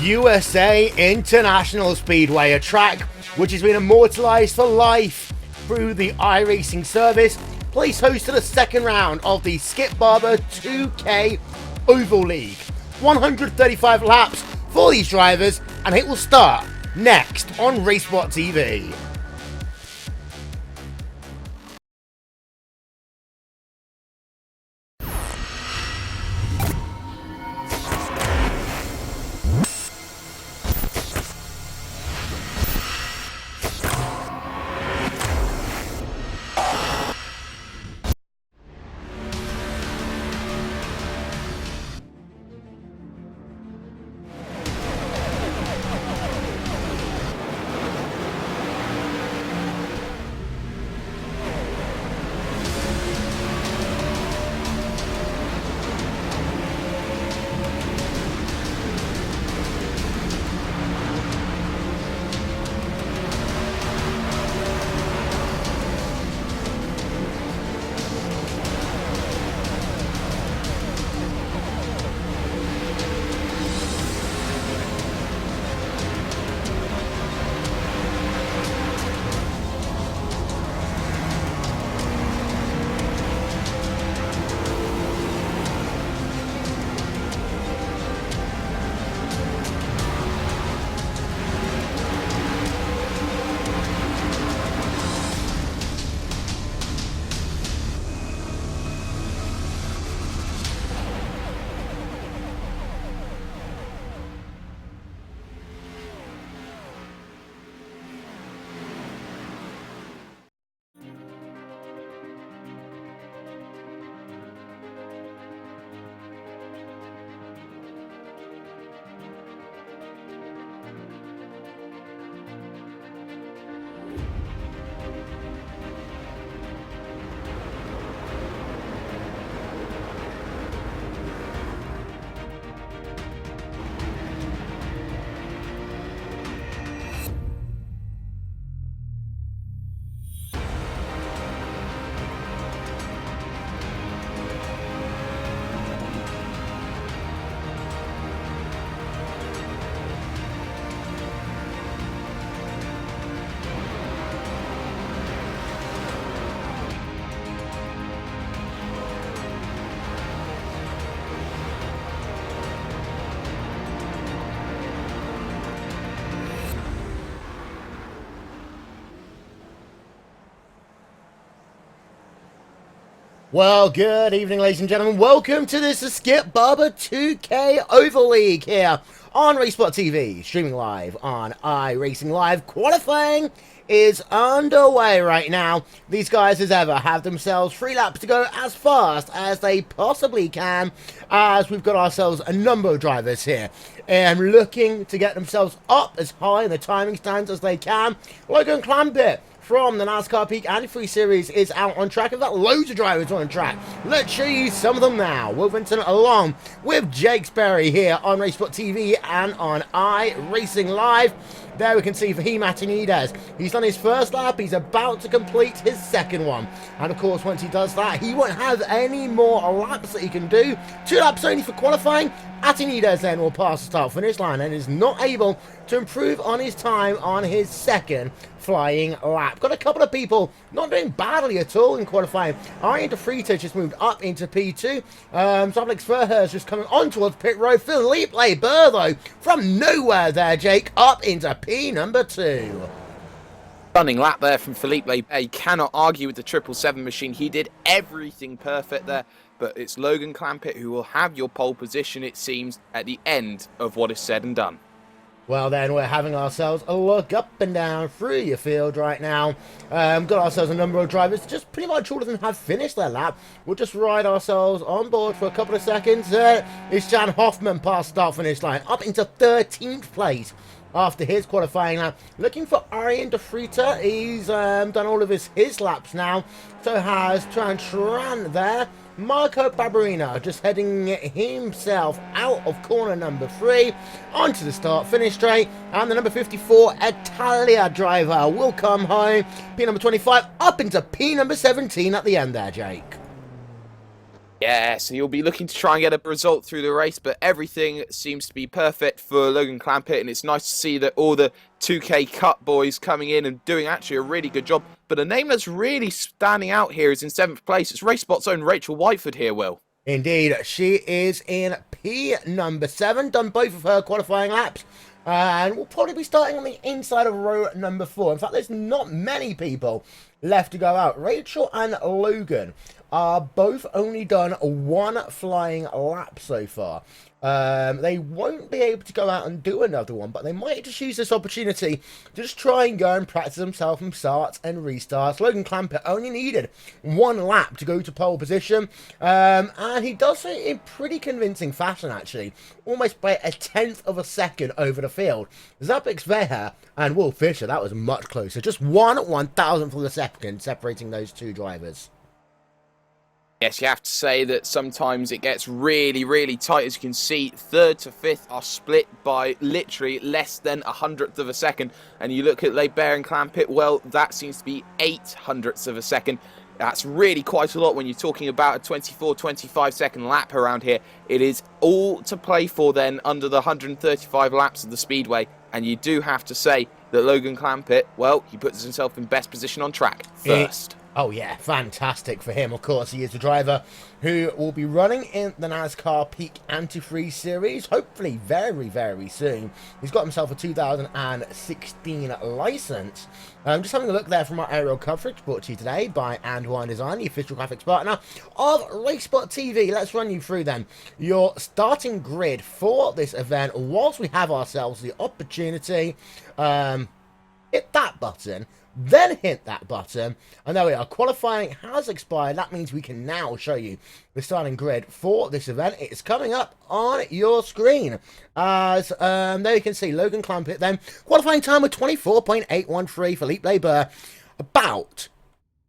USA International Speedway, a track which has been immortalised for life through the iRacing service, plays host to the second round of the Skip Barber 2K Oval League. 135 laps for these drivers, and it will start next on RaceSpotTV. Well, good evening, ladies and gentlemen. Welcome to this Skip Barber 2K Oval League here on RaceSpotTV, streaming live on iRacing Live. Qualifying is underway right now. These guys, as ever, have themselves 3 laps to go as fast as they possibly can, as we've got ourselves a number of drivers here and looking to get themselves up as high in the timing stands as they can. Logan Clampett from the NASCAR Peak Antifreeze Series is out on track. We've got loads of drivers on track. Let's show you some of them now. Wolverton along with Jake Sperry here on RaceSpotTV and on iRacing Live. There we can see Fahim Atinides. He's done his first lap. He's about to complete his second one. And of course, once he does that, he won't have any more laps that he can do. 2 laps only for qualifying. Atinides then will pass the start-finish line and is not able to improve on his time on his second flying lap. Got a couple of people not doing badly at all in qualifying. Intl just moved up into P2. Alex Verheer's just coming on towards pit road. Felipe Burr, though, from nowhere there, Jake, up into P number 2. Stunning lap there from Felipe. You cannot argue with the 777 machine. He did everything perfect there. But it's Logan Clampett who will have your pole position, it seems, at the end of what is said and done. Well, then we're having ourselves a look up and down through your field right now. Got ourselves a number of drivers. Just pretty much all of them have finished their lap. We'll just ride ourselves on board for a couple of seconds. It's Jan Hoffman past start-finish line, up into 13th place after his qualifying lap. Looking for Arjen de Fruiter. He's done all of his laps now. So has Tran there. Marco Barberina just heading himself out of corner number 3 onto the start-finish straight, and the number 54 Italia driver will come home. P number 25 up into P number 17 at the end there, Jake. Yeah, so he'll be looking to try and get a result through the race, but everything seems to be perfect for Logan Clampett, and it's nice to see that all the 2K Cup boys coming in and doing actually a really good job. But a name that's really standing out here is in 7th place. It's RaceSpot's own Rachel Whiteford here, Will. Indeed, she is in P number 7, done both of her qualifying laps, and we'll probably be starting on the inside of row number 4. In fact, there's not many people left to go out. Rachel and Logan are both only done one flying lap so far. They won't be able to go out and do another one, but they might just use this opportunity to just try and go and practice themselves from starts and restarts. Logan Clampett only needed one lap to go to pole position, and he does it in pretty convincing fashion, actually, almost by a 1/10 of a second over the field. Zapix Veha and Will Fisher, that was much closer, just 1/1000th of a second separating those two drivers. Yes, you have to say that sometimes it gets really, really tight. As you can see, 3rd to 5th are split by literally less than 1/100th of a second. And you look at Leibert and Clampett, well, that seems to be 8/100ths of a second. That's really quite a lot when you're talking about a 24-25 second lap around here. It is all to play for then under the 135 laps of the Speedway. And you do have to say that Logan Clampett, well, he puts himself in best position on track first. Oh yeah, fantastic for him. Of course, he is the driver who will be running in the NASCAR Peak Antifreeze Series, hopefully very, very soon. He's got himself a 2016 license. Just having a look there from our aerial coverage brought to you today by And1 Design, the official graphics partner of RaceSpotTV. Let's run you through then your starting grid for this event whilst we have ourselves the opportunity. Hit that button, then hit that button, and there we are. Qualifying has expired. That means we can now show you the starting grid for this event. It's coming up on your screen. As there you can see Logan Clampett then. Qualifying time of 24.813. Philippe Leibert, about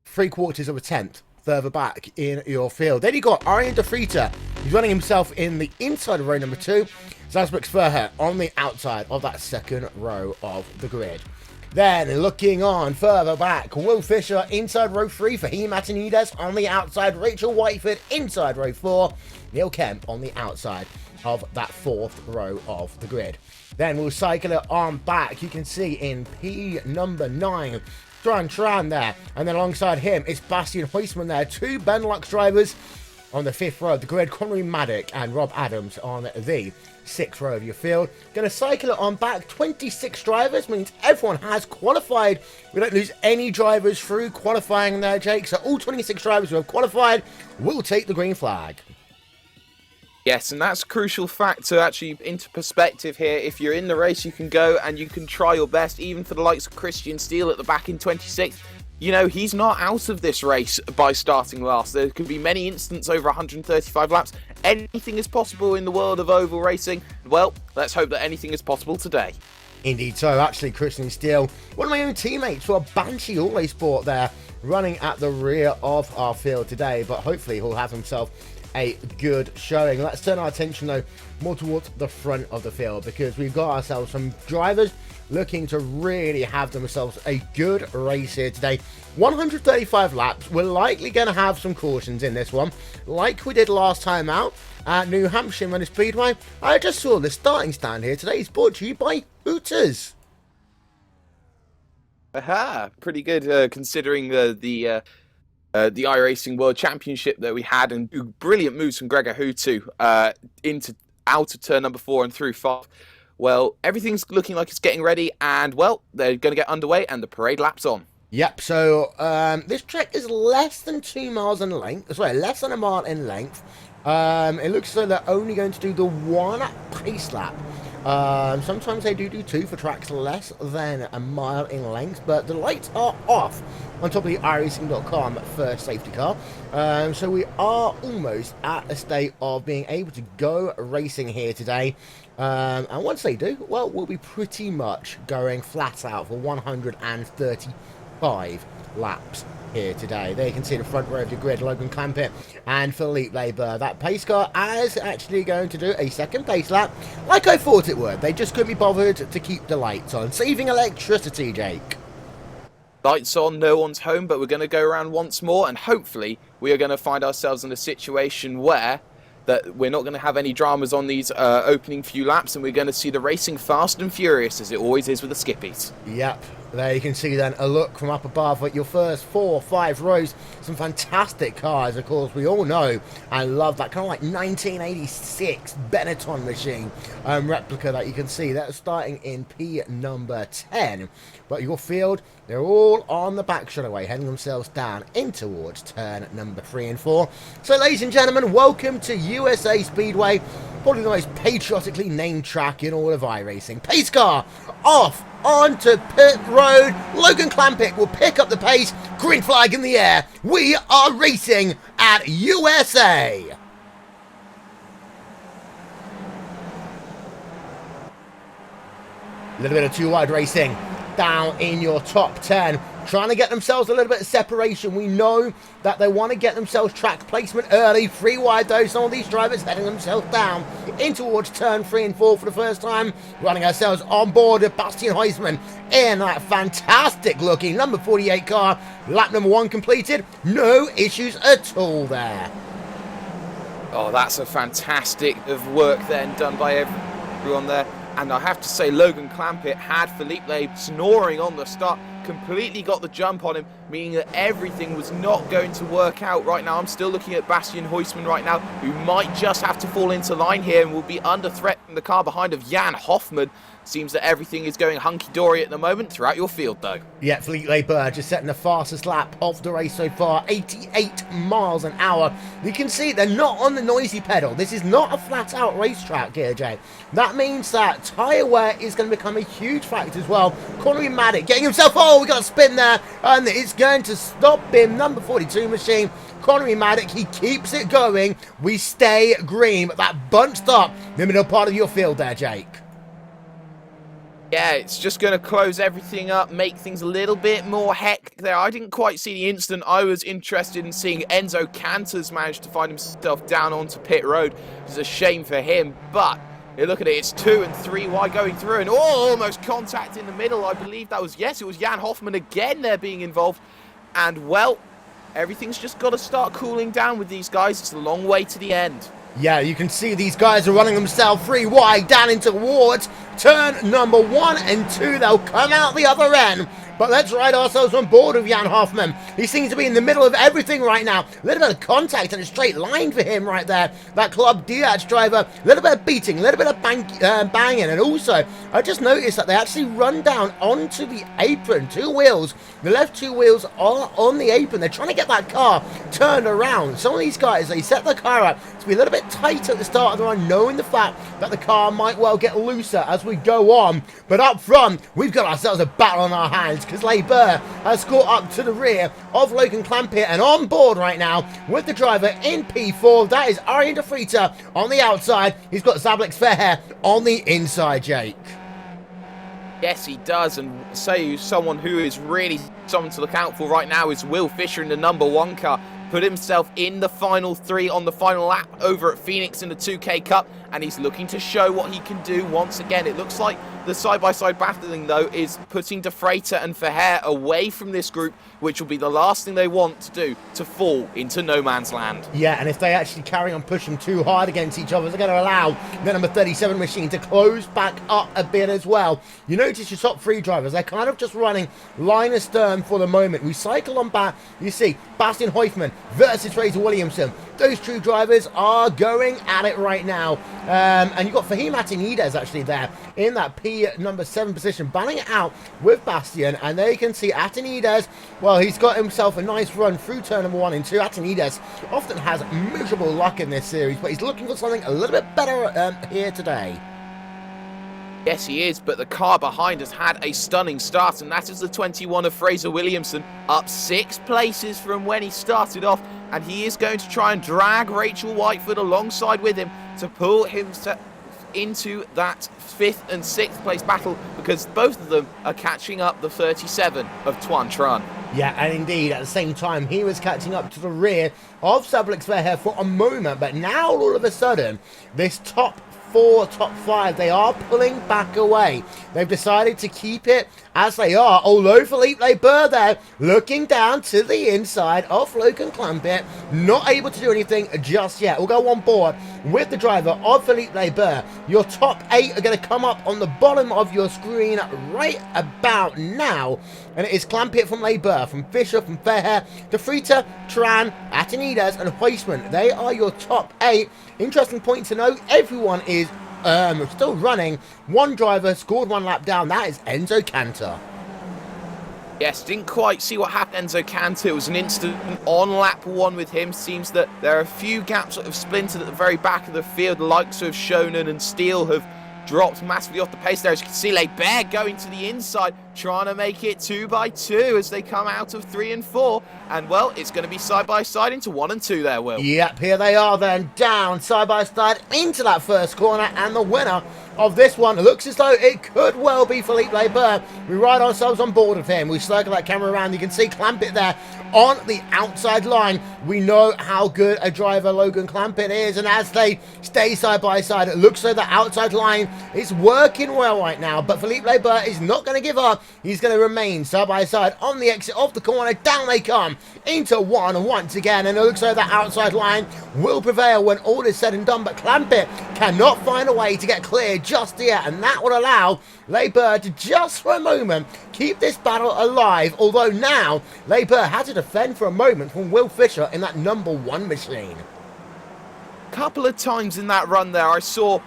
3/4 of a 10th further back in your field. Then you got Arjen de Vries. He's running himself in the inside of row number 2. Zasbix Verher on the outside of that second row of the grid. Then, looking on further back, Will Fisher inside row 3 for He Martinez on the outside, Rachel Whiteford inside row 4, Neil Kemp on the outside of that 4th row of the grid. Then we'll cycle it on back. You can see in P number 9, Tran there, and then alongside him, it's Bastian Huisman there, 2 Benelux drivers on the 5th row of the grid, Connery Maddock and Rob Adams on the 6th row of your field. Going to cycle it on back. 26 drivers means everyone has qualified. We don't lose any drivers through qualifying there, Jake. So all 26 drivers who have qualified will take the green flag. Yes, and that's a crucial fact to actually into perspective here. If you're in the race, you can go and you can try your best, even for the likes of Christian Steele at the back in 26th. You know, he's not out of this race by starting last. There could be many instances over 135 laps. Anything is possible in the world of oval racing. Well, let's hope that anything is possible today. Indeed so. Actually, Christian Steele, one of my own teammates for Banshee All Sport there, running at the rear of our field today. But hopefully he'll have himself a good showing. Let's turn our attention, though, more towards the front of the field, because we've got ourselves some drivers looking to really have themselves a good race here today. 135 laps. We're likely going to have some cautions in this one, like we did last time out at New Hampshire Motor Speedway. I just saw the starting stand here today. It's brought to you by Hooters. Aha, pretty good considering the iRacing World Championship that we had, and brilliant moves from Gregor Hutu into out of turn number 4 and through 5. Well, everything's looking like it's getting ready, and, well, they're going to get underway, and the parade lap's on. Yep, so this track is less than 2 miles in length. Sorry, less than a mile in length. It looks as though they're only going to do the 1 pace lap. Sometimes they do 2 for tracks less than a mile in length, but the lights are off on top of the iRacing.com first safety car. So we are almost at a state of being able to go racing here today. And once they do, well, we'll be pretty much going flat out for 135 laps here today. There you can see the front row of the grid, Logan Clampett and Philippe Leibert. That pace car is actually going to do a second pace lap, like I thought it would. They just couldn't be bothered to keep the lights on, saving electricity, Jake. Lights on, no one's home, but we're going to go around once more, and hopefully we are going to find ourselves in a situation where that we're not going to have any dramas on these opening few laps, and we're going to see the racing fast and furious, as it always is with the skippies. Yep, there you can see then a look from up above at your first 4 or 5 rows. Some fantastic cars, of course, we all know and love that kind of like 1986 Benetton machine replica that you can see. That's starting in P number 10. But your field, they're all on the back straightaway, heading themselves down in towards turn number 3 and 4. So, ladies and gentlemen, welcome to USA Speedway, probably the most patriotically named track in all of iRacing. Pace car off onto pit road. Logan Clampitt will pick up the pace. Green flag in the air. We are racing at USA. A little bit of 2 wide racing down in your top 10, trying to get themselves a little bit of separation. We know that they want to get themselves track placement early. 3 wide though, some of these drivers heading themselves down in towards turn 3 and 4 for the first time. Running ourselves on board with Bastian Heusmann in that fantastic looking number 48 car. Lap number 1 completed, no issues at all there. Oh, that's a fantastic of work then done by everyone there. And I have to say, Logan Clampitt had Felipe snoring on the start, completely got the jump on him, meaning that everything was not going to work out right now. I'm still looking at Bastian Heusmann right now, who might just have to fall into line here and will be under threat from the car behind of Jan Hoffman. Seems that everything is going hunky-dory at the moment throughout your field, though. Yeah, Felipe Burr just setting the fastest lap of the race so far, 88 miles an hour. You can see they're not on the noisy pedal. This is not a flat-out racetrack here, Jay. That means that tyre wear is going to become a huge factor as well. Connery Maddock getting himself, oh, we got a spin there, and it's going to stop him. Number 42 machine. Connery Maddock, he keeps it going. We stay green, but that bunched up the middle part of your field there, Jake. Yeah, it's just going to close everything up, make things a little bit more hectic there. I didn't quite see the incident. I was interested in seeing Enzo Canters manage to find himself down onto pit road. It's a shame for him, but you look at it, it's 2 and 3 wide going through, and almost contact in the middle. I believe that was, yes, it was Jan Hoffman again there being involved. And, well, everything's just got to start cooling down with these guys. It's a long way to the end. Yeah, you can see these guys are running themselves 3 wide down into towards turn number 1 and 2. They'll come out the other end. But let's ride ourselves on board with Jan Hoffman. He seems to be in the middle of everything right now. A little bit of contact and a straight line for him right there. That Club Diaz driver, a little bit of beating, a little bit of banging. And also, I just noticed that they actually run down onto the apron. 2 wheels. The left 2 wheels are on the apron. They're trying to get that car turned around. Some of these guys, they set the car up to be a little bit tight at the start of the run, knowing the fact that the car might well get looser as we go on. But up front, we've got ourselves a battle on our hands, because Burr has caught up to the rear of Logan Clampitt and on board right now with the driver in P4. That is Arjen de Vries on the outside. He's got Zablex Fairhair on the inside, Jake. Yes, he does, and say someone who is really someone to look out for right now is Will Fisher in the number 1 car. Put himself in the final 3 on the final lap over at Phoenix in the 2K Cup, and he's looking to show what he can do once again. It looks like the side-by-side battling, though, is putting De Freitas and Verheer away from this group, which will be the last thing they want to do, to fall into no man's land. Yeah, and if they actually carry on pushing too hard against each other, they're going to allow the number 37 machine to close back up a bit as well. You notice your top 3 drivers, they're kind of just running line astern for the moment. We cycle on back, you see Bastian Heusmann versus Fraser Williamson. Those 2 drivers are going at it right now. And you've got Fahim Atinides actually there in that P number 7 position, banning it out with Bastian. And there you can see Atinides, well, he's got himself a nice run through turn number 1 and 2. Atinides often has miserable luck in this series, but he's looking for something a little bit better here today. Yes, he is, but the car behind has had a stunning start, and that is the 21 of Fraser Williamson, up 6 places from when he started off, and he is going to try and drag Rachel Whitefoot alongside with him to pull himself into that 5th and 6th place battle, because both of them are catching up the 37 of Tuan Tran. Yeah, and indeed, at the same time, he was catching up to the rear of Zablex Verheer for a moment, but now all of a sudden, this top 4, top 5, they are pulling back away. They've decided to keep it as they are all over Felipe Burr there, looking down to the inside of Logan Clampett, not able to do anything just yet. We'll go on board with the driver of Felipe Burr. Your top 8 are going to come up on the bottom of your screen right about now, and it is Clampett from Burr, from Fisher, from Fairhair, De Frita, Tran, Atenides, and Huisman. They are your top 8. Interesting point to note, everyone is still running. One driver scored 1 lap down. That is Enzo Cantor. Yes, didn't quite see what happened Enzo Cantor. It was an instant on lap 1 with him. Seems that there are a few gaps that have splintered at the very back of the field. The likes of Shonen and Steele have dropped massively off the pace there. As you can see, Bear going to the inside, trying to make it 2 by 2 as they come out of 3 and 4. And, well, it's going to be side by side into 1 and 2 there, Will. Yep, here they are then, down side by side into that first corner, and the winner of this one looks as though it could well be Felipe Burr. We ride ourselves on board of him. We circle that camera around. You can see Clampett there on the outside line. We know how good a driver Logan Clampett is, and as they stay side by side, it looks like the outside line is working well right now, but Felipe Burr is not going to give up. He's going to remain side by side on the exit of the corner. Down they come into 1 once again, and it looks like the outside line will prevail when all is said and done, but Clampett cannot find a way to get clear just yet, and that would allow Burr to just for a moment keep this battle alive, although now Burr had to defend for a moment from Will Fisher in that number 1 machine. Couple of times in that run there, I saw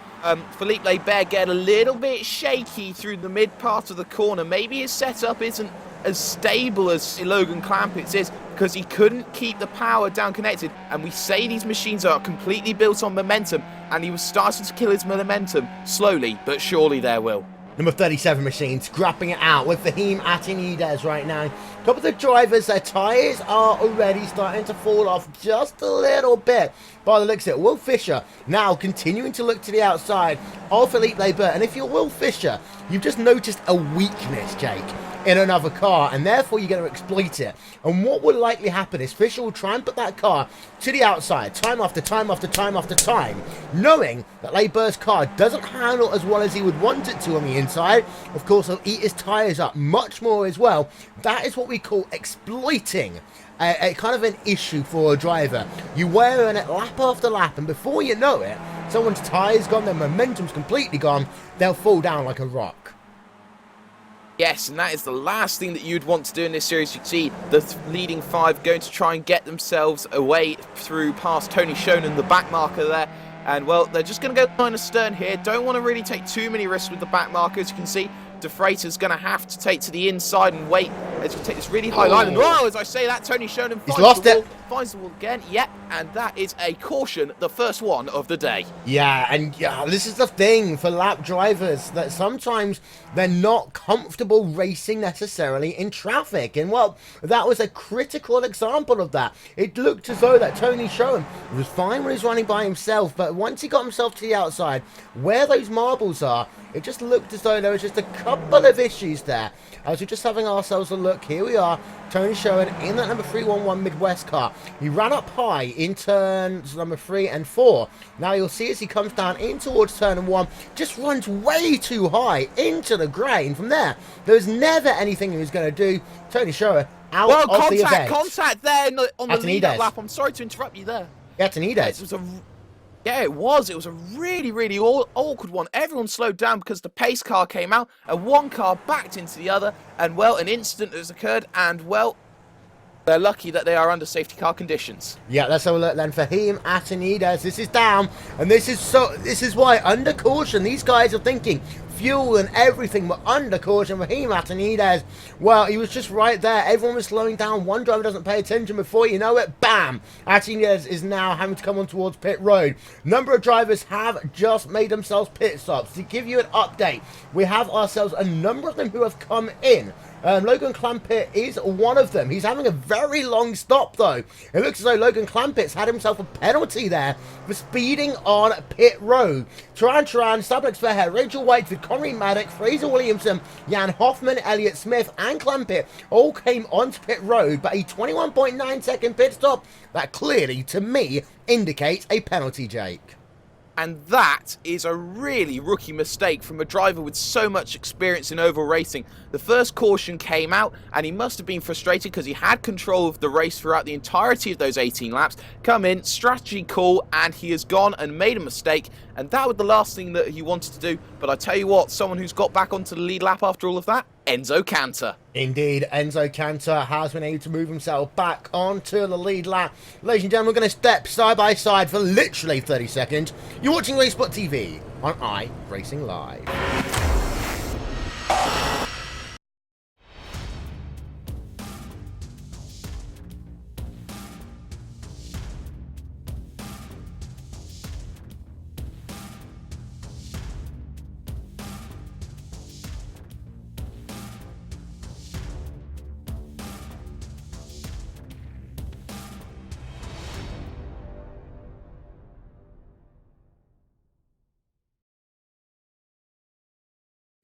Felipe Burr get a little bit shaky through the mid part of the corner. Maybe his setup isn't as stable as Logan Clampett's is, because he couldn't keep the power down connected, and we say these machines are completely built on momentum, and he was starting to kill his momentum slowly but surely there, Will. Number 37 machine scrapping it out with Fahim Atenides right now. A couple of the drivers, their tyres are already starting to fall off just a little bit by the looks of it. Will Fisher now continuing to look to the outside of Felipe Burr. And if you're Will Fisher, you've just noticed a weakness, Jake, in another car, and therefore you're going to exploit it. And what will likely happen is Fisher will try and put that car to the outside time after time after time after time, knowing that Burr's car doesn't handle as well as he would want it to on the inside. Of course, he'll eat his tyres up much more as well. That is what we call exploiting a kind of an issue for a driver. You wear in it lap after lap, and before you know it, someone's tyres gone, their momentum's completely gone, they'll fall down like a rock. Yes, and that is the last thing that you'd want to do in this series. You see the leading 5 going to try and get themselves away through past Tony Shonen, the back marker there. And, well, they're just going to go kind of stern here. Don't want to really take too many risks with the back marker. As you can see, De Freitas going to have to take to the inside and wait as you take this really high line. And, oh, as I say that, Tony Shonen finds the wall again. Yep, and that is a caution, the first one of the day. Yeah, and this is the thing for lap drivers, that sometimes they're not comfortable racing necessarily in traffic. And, well, that was a critical example of that. It looked as though that Tony Shonen was fine when he was running by himself, but once he got himself to the outside, where those marbles are, it just looked as though there was just a couple of issues there. As we're just having ourselves a look, here we are, Tony Shonen in that number 311 Midwest car. He ran up high in turns number 3 and 4. Now you'll see as he comes down in towards turn 1, just runs way too high into the grain. From there, there was never anything he was going to do. Tony Shonen out of the event. Contact there on the lead-up lap. I'm sorry to interrupt you there. Atenides. Yeah, it was. It was a really, really awkward one. Everyone slowed down because the pace car came out and one car backed into the other. And, well, an incident has occurred. And, well, they're lucky that they are under safety car conditions. Yeah, let's have a look then. Fahim Atenides, this is down. And this is why, under caution, these guys are thinking fuel and everything, but under caution. Fahim Atenides, well, he was just right there. Everyone was slowing down. One driver doesn't pay attention. Before you know it, bam! Atenides is now having to come on towards pit road. Number of drivers have just made themselves pit stops. To give you an update, we have ourselves a number of them who have come in. Logan Clampett is one of them. He's having a very long stop, though. It looks as though Logan Clampett's had himself a penalty there for speeding on pit road. Tran, Stablex Fairhair, Rachel Whitefield, Connery Maddock, Fraser Williamson, Jan Hoffman, Elliott Smith, and Clampett all came onto pit road, but a 21.9 second pit stop that clearly, to me, indicates a penalty, Jake. And that is a really rookie mistake from a driver with so much experience in oval racing. The first caution came out and he must have been frustrated because he had control of the race throughout the entirety of those 18 laps. Come in, strategy call, and he has gone and made a mistake. And that was the last thing that he wanted to do. But I tell you what, someone who's got back onto the lead lap after all of that, Enzo Cantor. Indeed, Enzo Cantor has been able to move himself back onto the lead lap. Ladies and gentlemen, we're going to step side by side for literally 30 seconds. You're watching RaceSpotTV on iRacing Live.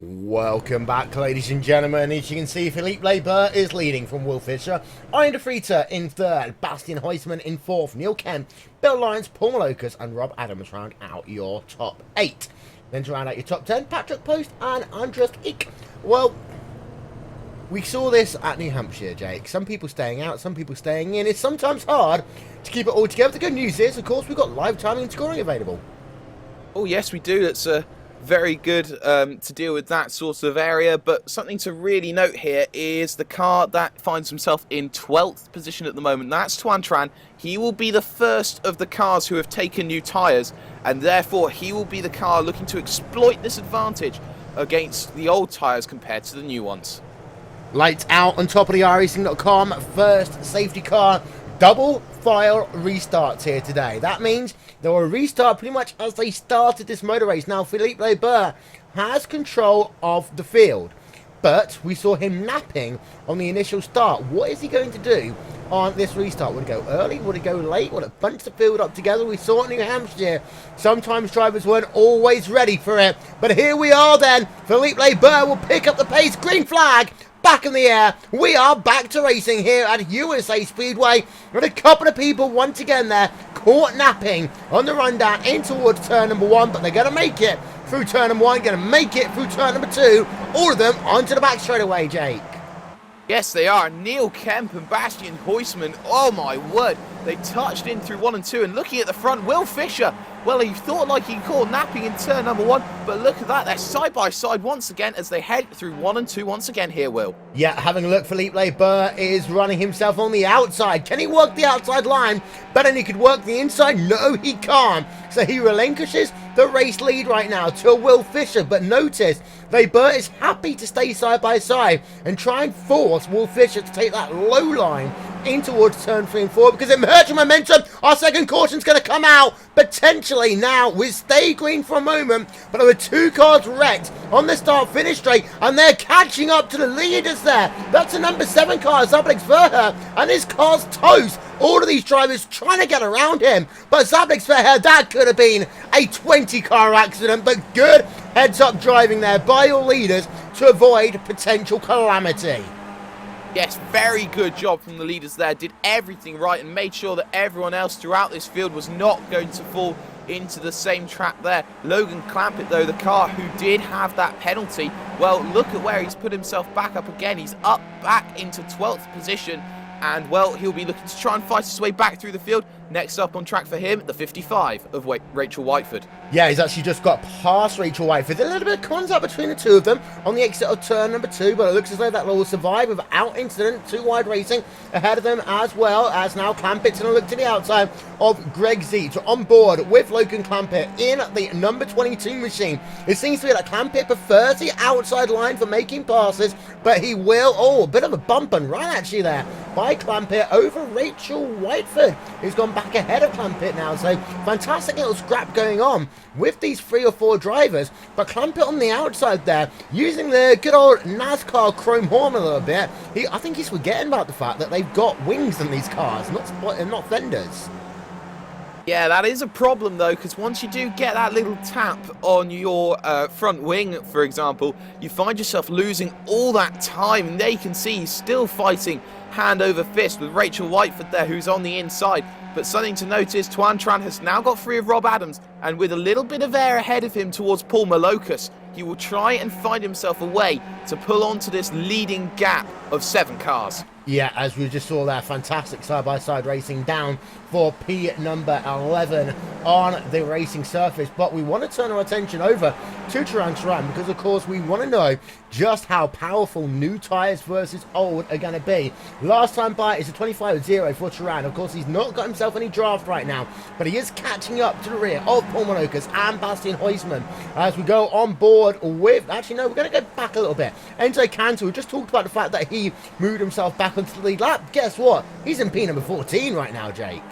Welcome back, ladies and gentlemen. As you can see, Philippe Labeur is leading from Will Fisher, Ian De Frieter in third, Bastian Heusman in fourth, Neil Kemp, Bill Lyons, Paul Malokas and Rob Adams round out your top 8. Then to round out your top 10, Patrick Post and Andres Eek. Well, we saw this at New Hampshire, Jake. Some people staying out, some people staying in. It's sometimes hard to keep it all together. The good news is, of course, we've got live timing and scoring available. Oh, yes, we do. That's very good to deal with that sort of area, but something to really note here is the car that finds himself in 12th position at the moment. That's Tuan Tran. He will be the first of the cars who have taken new tyres, and therefore he will be the car looking to exploit this advantage against the old tyres compared to the new ones. Lights out on top of the iRacing.com first safety car. Double file restarts here today. That means they will restart pretty much as they started this motor race. Now, Philippe Labeur has control of the field, but we saw him napping on the initial start. What is he going to do on this restart? Would it go early? Would it go late? Would it bunch the field up together? We saw it in New Hampshire. Sometimes drivers weren't always ready for it, but here we are then. Philippe Labeur will pick up the pace. Green flag. Back in the air, we are back to racing here at USA Speedway. With a couple of people once again there caught napping on the rundown in towards turn number 1, but they're going to make it through turn number 1, going to make it through turn number 2, all of them onto the back straight away, Jake. Yes, they are. Neil Kemp and Bastian Heusman, oh my word, they touched in through 1 and 2, and looking at the front, Will Fisher, well, he thought like he caught napping in turn number 1, but look at that, they're side by side once again as they head through 1 and 2 once again here, Will. Yeah, having a look, Philippe Labeur is running himself on the outside. Can he work the outside line better than he could work the inside? No, he can't. So he relinquishes the race lead right now to Will Fisher, but notice Labeur is happy to stay side by side and try and force Will Fisher to take that low line in towards turn 3 and 4 because it hurts your momentum. Our second caution's going to come out potentially now. We stay green for a moment, but there were 2 cars wrecked on the start finish straight, and they're catching up to the leaders there. That's the number 7 car, Zablix Verher, and his car's toast. All of these drivers trying to get around him, but Zablix Verher, that could have been a 20-car accident, but good heads-up driving there by your leaders to avoid potential calamity. Yes, very good job from the leaders there. Did everything right and made sure that everyone else throughout this field was not going to fall into the same trap there. Logan Clampett, though, the car who did have that penalty, well, look at where he's put himself back up again. He's up back into 12th position. And, well, he'll be looking to try and fight his way back through the field. Next up on track for him, the 55 of Rachel Whiteford. Yeah, he's actually just got past Rachel Whiteford. A little bit of contact between the two of them on the exit of turn number 2, but it looks as though that will survive without incident. 2 wide racing ahead of them, as well as now Clampett's going to look to the outside of Greg Zeitz on board with Logan Clampett in the number 22 machine. It seems to be that Clampett prefers the outside line for making passes, but he will, a bit of a bump and run actually there by Clampett over Rachel Whiteford, who's gone back ahead of Clampett now. So fantastic little scrap going on with these 3 or 4 drivers, but Clampett on the outside there using the good old NASCAR chrome horn a little bit. I think he's forgetting about the fact that they've got wings in these cars, not fenders. Yeah, that is a problem though, because once you do get that little tap on your front wing, for example, you find yourself losing all that time. And there you can see he's still fighting hand over fist with Rachel Whiteford there, who's on the inside. But something to notice, Tuan Tran has now got free of Rob Adams. and with a little bit of air ahead of him towards Paul Malocus, he will try and find himself a way to pull onto this leading gap of 7 cars. Yeah, as we just saw there, fantastic side-by-side racing down for P number 11 on the racing surface. But we want to turn our attention over to Turan because, of course, we want to know just how powerful new tyres versus old are going to be. Last time by is a 25-0 for Turan. Of course, he's not got himself any draft right now, but he is catching up to the rear of Paul Malocus and Bastian Huisman as we go on board with... Actually, no, we're going to go back a little bit. Enzo Cantor, we just talked about the fact that he moved himself back onto the lead lap. Guess what? He's in P number 14 right now, Jake.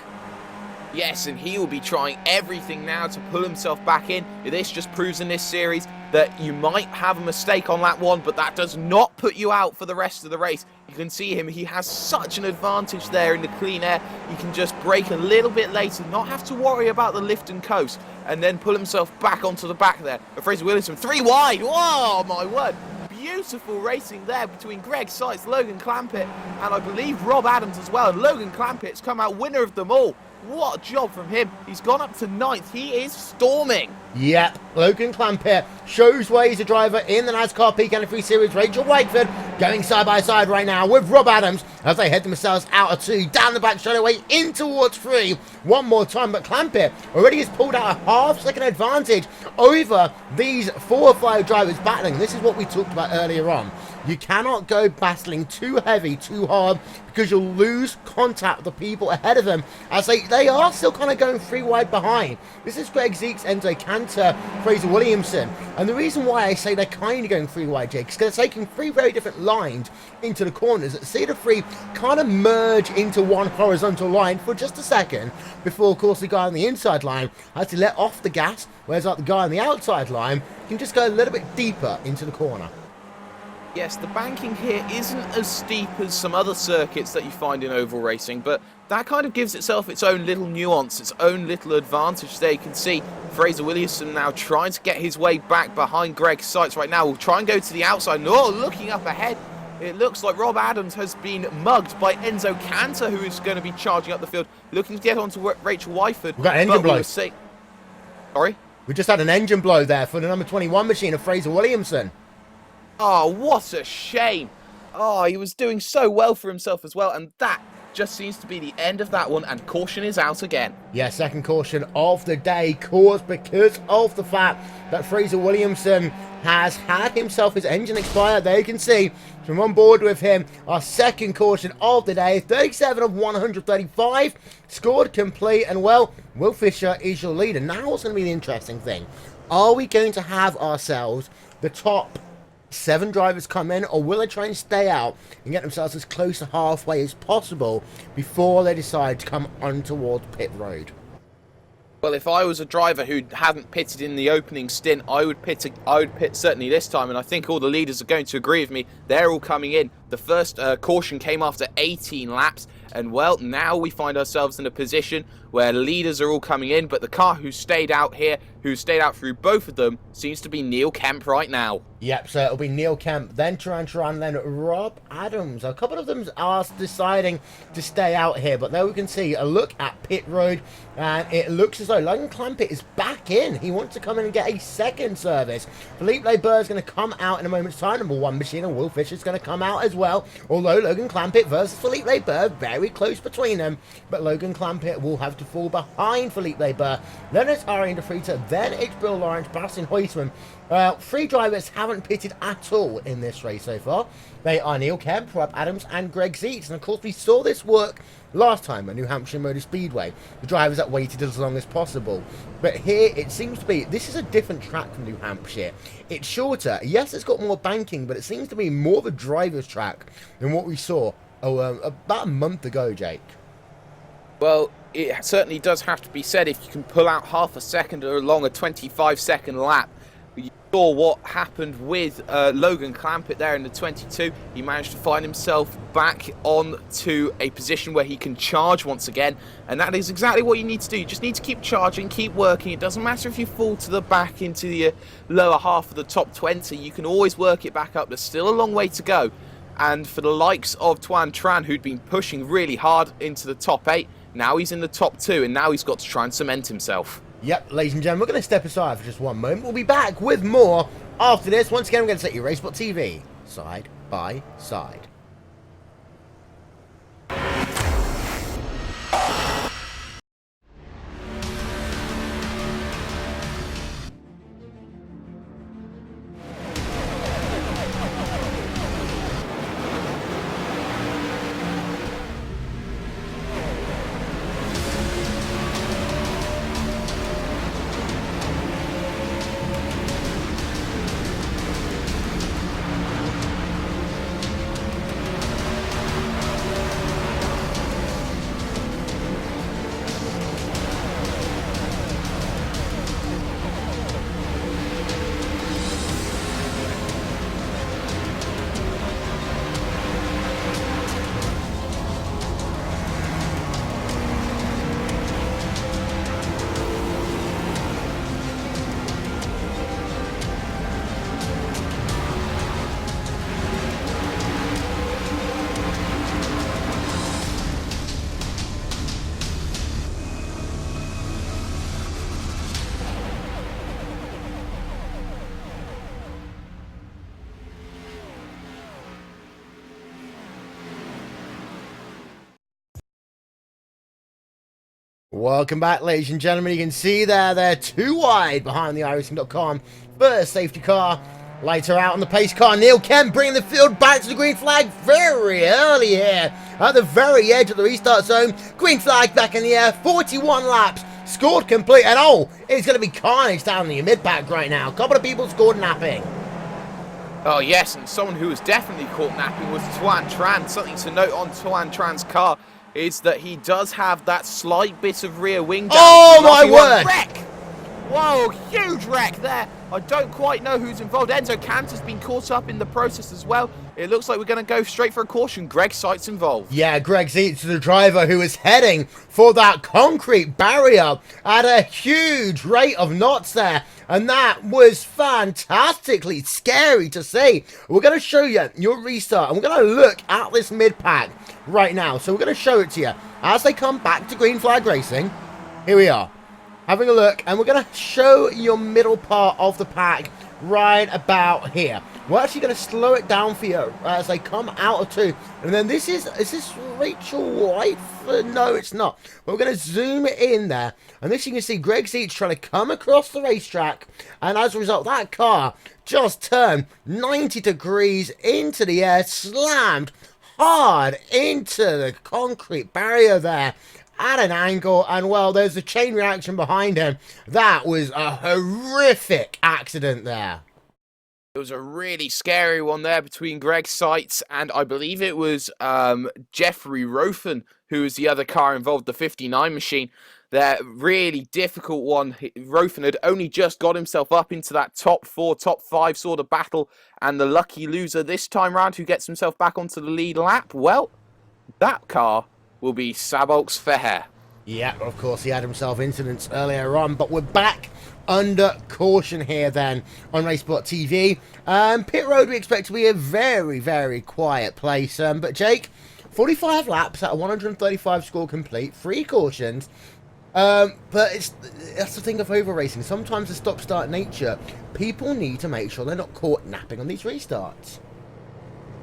Yes, and he will be trying everything now to pull himself back in. This just proves in this series that you might have a mistake on lap 1, but that does not put you out for the rest of the race. You can see him, he has such an advantage there in the clean air. He can just brake a little bit later, not have to worry about the lift and coast, and then pull himself back onto the back there. Fraser Williamson, 3 wide, whoa, my word. Beautiful racing there between Greg Seitz, Logan Clampett, and I believe Rob Adams as well. And Logan Clampett's come out winner of them all. What a job from him. He's gone up to 9th. He is storming. Yep, Logan Clampett shows why he's a driver in the NASCAR P23 Series. Rachel Wakeford going side by side right now with Rob Adams as they head themselves out of 2, down the back straightaway in towards 3. One more time, but Clampett already has pulled out a half-second advantage over these 4 or 5 drivers battling. This is what we talked about earlier on. You cannot go battling too heavy, too hard, because you'll lose contact with the people ahead of them, as they are still kind of going 3 wide behind. This is Greg Zeeks, Enzo Cantor, Fraser Williamson. And the reason why I say they're kind of going 3 wide, Jake, is because they're taking 3 very different lines into the corners. See the 3 kind of merge into one horizontal line for just a second before, of course, the guy on the inside line has to let off the gas, whereas like the guy on the outside line can just go a little bit deeper into the corner. Yes, the banking here isn't as steep as some other circuits that you find in oval racing, but that kind of gives itself its own little nuance, its own little advantage there. You can see Fraser Williamson now trying to get his way back behind Greg Seitz right now. We'll try and go to the outside. Oh, looking up ahead, it looks like Rob Adams has been mugged by Enzo Cantor, who is going to be charging up the field, looking to get onto Rachel Wyford. We've got an engine blow. Sorry? We just had an engine blow there for the number 21 machine of Fraser Williamson. Oh, what a shame. Oh, he was doing so well for himself as well, and that just seems to be the end of that one, and caution is out again. Yeah, second caution of the day caused because of the fact that Fraser Williamson has had himself his engine expire. There you can see from on board with him, our second caution of the day, 37 of 135, scored complete, and well, Will Fisher is your leader. Now what's going to be the interesting thing? Are we going to have ourselves the top 7 drivers come in, or will they try and stay out and get themselves as close to halfway as possible before they decide to come on towards pit road? Well, if I was a driver who hadn't pitted in the opening stint, I would pit certainly this time, and I think all the leaders are going to agree with me. They're all coming in. The first caution came after 18 laps, and well, now we find ourselves in a position where leaders are all coming in, but the car who stayed out here, who stayed out through both of them, seems to be Neil Kemp right now. Yep, so it'll be Neil Kemp, then Turan, then Rob Adams. A couple of them are deciding to stay out here, but there we can see a look at pit road, and it looks as though Logan Clampett is back in. He wants to come in and get a second service. Philippe Leber is going to come out in a moment's time, number 1 machine, and Will Fisher is going to come out as well, although Logan Clampett versus Philippe Leber, very close between them, but Logan Clampett will have to fall behind Philippe Leber. Then it's Arian De Frita, then it's Bill Lawrence, Bastian Huisman. 3 drivers haven't pitted at all in this race so far. They are Neil Kemp, Rob Adams, and Greg Zeeks. And of course, we saw this work last time at New Hampshire Motor Speedway. The drivers that waited as long as possible. But here, it seems to be, this is a different track from New Hampshire. It's shorter. Yes, it's got more banking, but it seems to be more of a driver's track than what we saw about a month ago, Jake. Well, it certainly does have to be said, if you can pull out half a second along a 25-second lap. You saw what happened with Logan Clampett there in the 22. He managed to find himself back on to a position where he can charge once again, and that is exactly what you need to do. You just need to keep charging, keep working. It doesn't matter if you fall to the back into the lower half of the top 20. You can always work it back up. There's still a long way to go, and for the likes of Tuan Tran, who'd been pushing really hard into the top 8, now he's in the top 2, and now he's got to try and cement himself. Yep, ladies and gentlemen, we're going to step aside for just one moment. We'll be back with more after this. Once again, we're going to set you RaceSpotTV side by side. Welcome back, ladies and gentlemen. You can see there, they're too wide behind the iRacing.com first safety car. Later out on the pace car, Neil Kemp bringing the field back to the green flag very early here at the very edge of the restart zone. Green flag back in the air, 41 laps, scored complete, and oh, it's going to be carnage down in the mid-pack right now. A couple of people scored napping. Oh yes, and someone who was definitely caught napping was Tuan Tran. Something to note on Tuan Tran's car is that he does have that slight bit of rear wing damage. Oh my word! Wreck! Whoa, huge wreck there. I don't quite know who's involved. Enzo Cantor's been caught up in the process as well. It looks like we're going to go straight for a caution. Greg Seitz involved. Yeah, Greg Seitz, the driver who was heading for that concrete barrier at a huge rate of knots there. And that was fantastically scary to see. We're going to show you your restart, and we're going to look at this mid-pack right now. So we're going to show it to you as they come back to green flag racing. Here we are, having a look, and we're going to show your middle part of the pack right about here. We're actually going to slow it down for you as they come out of two. And then is this Rachel White? No, it's not. But we're going to zoom it in there. And this you can see Greg Seitz trying to come across the racetrack. And as a result, that car just turned 90 degrees into the air, slammed hard into the concrete barrier there at an angle, and well, there's a chain reaction behind him. That was a horrific accident there. It was a really scary one there between Greg Seitz and I believe it was Jeffrey Rofen, who was the other car involved, the 59 machine. That really difficult one. Rofen had only just got himself up into that top 4, top 5 sort of battle, and the lucky loser this time round who gets himself back onto the lead lap, well, that car will be Sabolx Fair. Yeah, of course, he had himself incidents earlier on, but we're back under caution here then on RaceSpotTV. Pit road we expect to be a very, very quiet place. But Jake, 45 laps at a 135 score complete, 3 cautions. But that's the thing of over racing. Sometimes the stop-start nature, people need to make sure they're not caught napping on these restarts.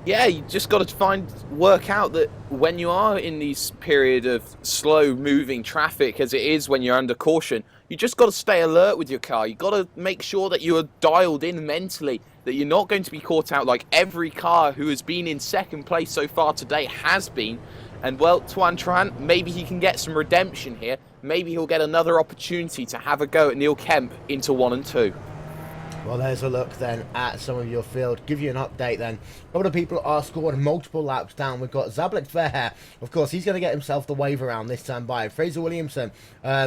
Yeah, you just got to work out that when you are in these period of slow-moving traffic, as it is when you're under caution, you just got to stay alert with your car. You got to make sure that you are dialed in mentally, that you're not going to be caught out like every car who has been in second place so far today has been. And well, Tuan Tran, maybe he can get some redemption here. Maybe he'll get another opportunity to have a go at Neil Kemp into 1 and 2. Well, there's a look then at some of your field. Give you an update then. A couple of people are scored multiple laps down. We've got Sabolx Fair. Of course, he's going to get himself the wave around this time by. Fraser Williamson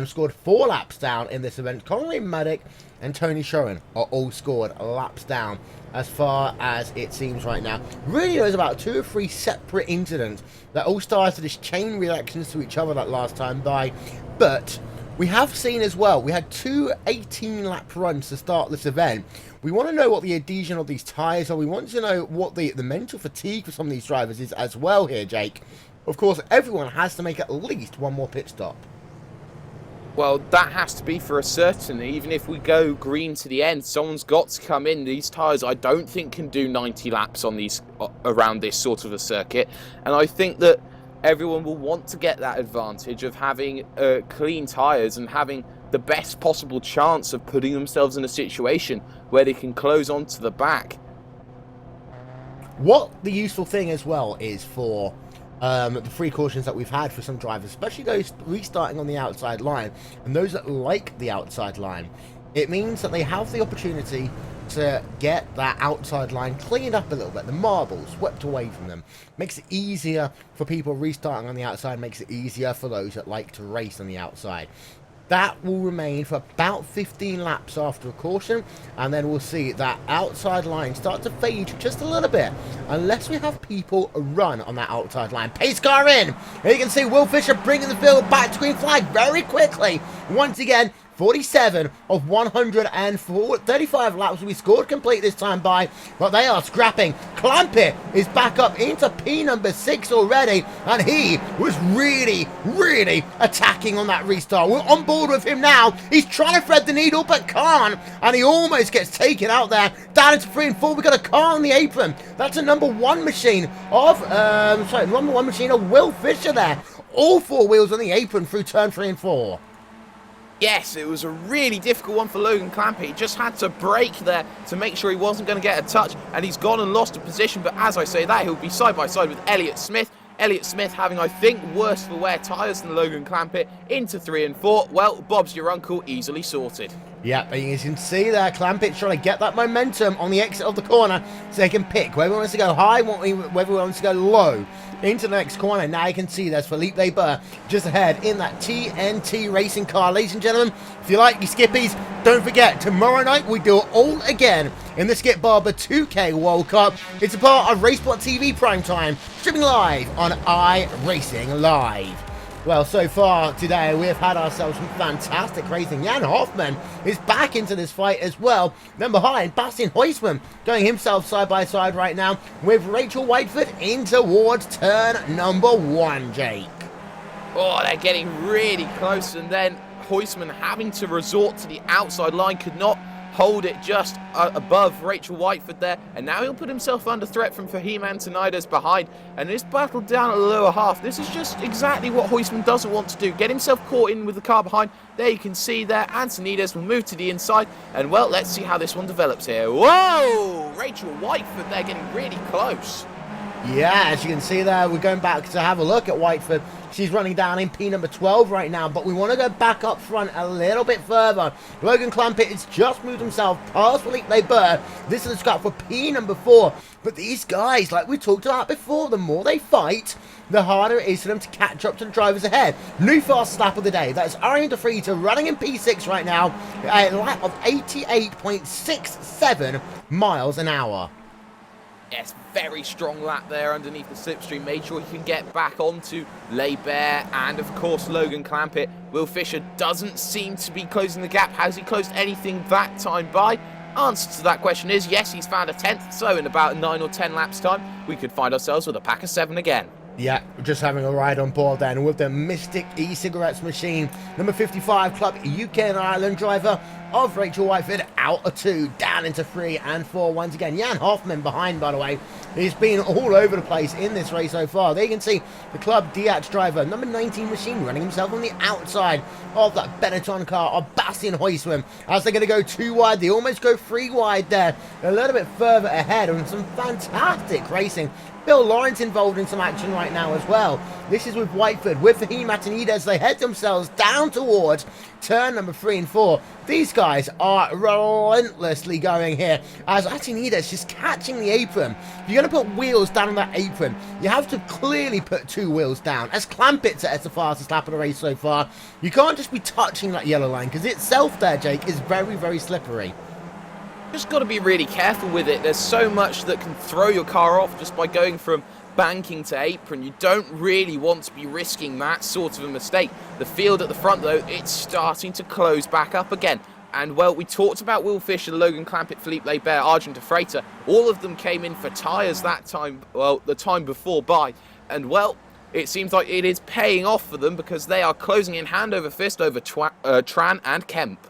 scored 4 laps down in this event. Connery Maddock and Tony Shoren are all scored laps down as far as it seems right now. Really, there's about 2 or 3 separate incidents that all started as chain reactions to each other that last time by. But we have seen as well, we had 2 18-lap runs to start this event. We want to know what the adhesion of these tyres are. We want to know what the mental fatigue for some of these drivers is as well here, Jake. Of course, everyone has to make at least one more pit stop. Well, that has to be for a certainty. Even if we go green to the end, someone's got to come in. These tyres, I don't think, can do 90 laps on these around this sort of a circuit. And I think that everyone will want to get that advantage of having clean tyres and having the best possible chance of putting themselves in a situation where they can close onto the back. What the useful thing as well is for the free cautions that we've had for some drivers, especially those restarting on the outside line and those that like the outside line, it means that they have the opportunity to get that outside line cleaned up a little bit, the marbles swept away from them. Makes it easier for people restarting on the outside, makes it easier for those that like to race on the outside. That will remain for about 15 laps after a caution, and then we'll see that outside line start to fade just a little bit, unless we have people run on that outside line. Pace car in! Here you can see Will Fisher bringing the field back to green flag very quickly. Once again, 47 of 135 laps will be scored complete this time by, but they are scrapping. Clampett is back up into P number 6 already, and he was really attacking on that restart. We're on board with him now. He's trying to thread the needle, but can't, and he almost gets taken out there. Down into 3 and 4, we've got a car on the apron. That's a number 1 machine of, number 1 machine of Will Fisher there. All 4 wheels on the apron through turn 3 and 4. Yes, it was a really difficult one for Logan Clampett. He just had to brake there to make sure he wasn't going to get a touch, and he's gone and lost a position. But as I say that, he'll be side by side with Elliott Smith. Elliott Smith having, I think, worse for wear tyres than Logan Clampett into 3 and 4. Well, Bob's your uncle, easily sorted. Yep, and you can see there, Clampett's trying to get that momentum on the exit of the corner so they can pick whether he wants to go high, whether he wants to go low into the next corner. Now you can see there's Felipe Burr just ahead in that TNT racing car. Ladies and gentlemen, if you like your skippies, don't forget, tomorrow night we do it all again in the Skip Barber 2K World Cup. It's a part of RaceSpotTV Primetime, streaming live on iRacing Live. Well, so far today, we have had ourselves some fantastic racing. Jan Hoffman is back into this fight as well. Then behind, Bastian Heusman going himself side by side right now with Rachel Whitefoot in towards turn number 1, Jake. Oh, they're getting really close, and then Heusman having to resort to the outside line, could not hold it just above Rachel Whitefoot there, and now he'll put himself under threat from Fahim Antonides behind, and this battle down at the lower half. This is just exactly what Heusman doesn't want to do, get himself caught in with the car behind. There you can see there, Antonides will move to the inside, and well, let's see how this one develops here. Whoa! Rachel Whitefoot there getting really close. Yeah, as you can see there, we're going back to have a look at Whitefoot. She's running down in P number 12 right now, but we want to go back up front a little bit further. Logan Clampett has just moved himself past Felipe Burr. This is a scrap for P number 4. But these guys, like we talked about before, the more they fight, the harder it is for them to catch up to the drivers ahead. New fast lap of the day. That's Arian DeFrita running in P6 right now, a lap of 88.67 miles an hour. Yes, very strong lap there underneath the slipstream. Made sure he can get back onto Leibert and, of course, Logan Clampett. Will Fisher doesn't seem to be closing the gap. Has he closed anything that time by? Answer to that question is yes, he's found a 10th. So in about 9 or 10 laps time, we could find ourselves with a pack of 7 again. Yeah, just having a ride on board then with the Mystic e-cigarettes machine. Number 55 Club UK and Ireland driver of Rachel Whitefoot out of 2, down into 3 and 4 once again. Jan Hoffman behind, by the way. He's been all over the place in this race so far. There you can see the Club Diatch driver, number 19 machine, running himself on the outside of that Benetton car of Bastian Heusman. As they're going to go 2 wide, they almost go 3 wide there. A little bit further ahead and some fantastic racing. Bill Lawrence involved in some action right now as well. This is with Whitefoot, with Fahim Antonides. They head themselves down towards turn number 3 and 4. These guys are relentlessly going here as Antonides just catching the apron. If you're going to put wheels down on that apron, you have to clearly put 2 wheels down. As Clampett's at the fastest lap of the race so far, you can't just be touching that yellow line because itself there, Jake, is very slippery. Just got to be really careful with it. There's so much that can throw your car off just by going from banking to apron. You don't really want to be risking that sort of a mistake. The field at the front, though, it's starting to close back up again. And, well, we talked about Will Fisher, Logan Clampett, Felipe Leibert, Argent de Freitas. All of them came in for tyres that time, well, the time before by. And, well, it seems like it is paying off for them because they are closing in hand over fist over Tran and Kemp.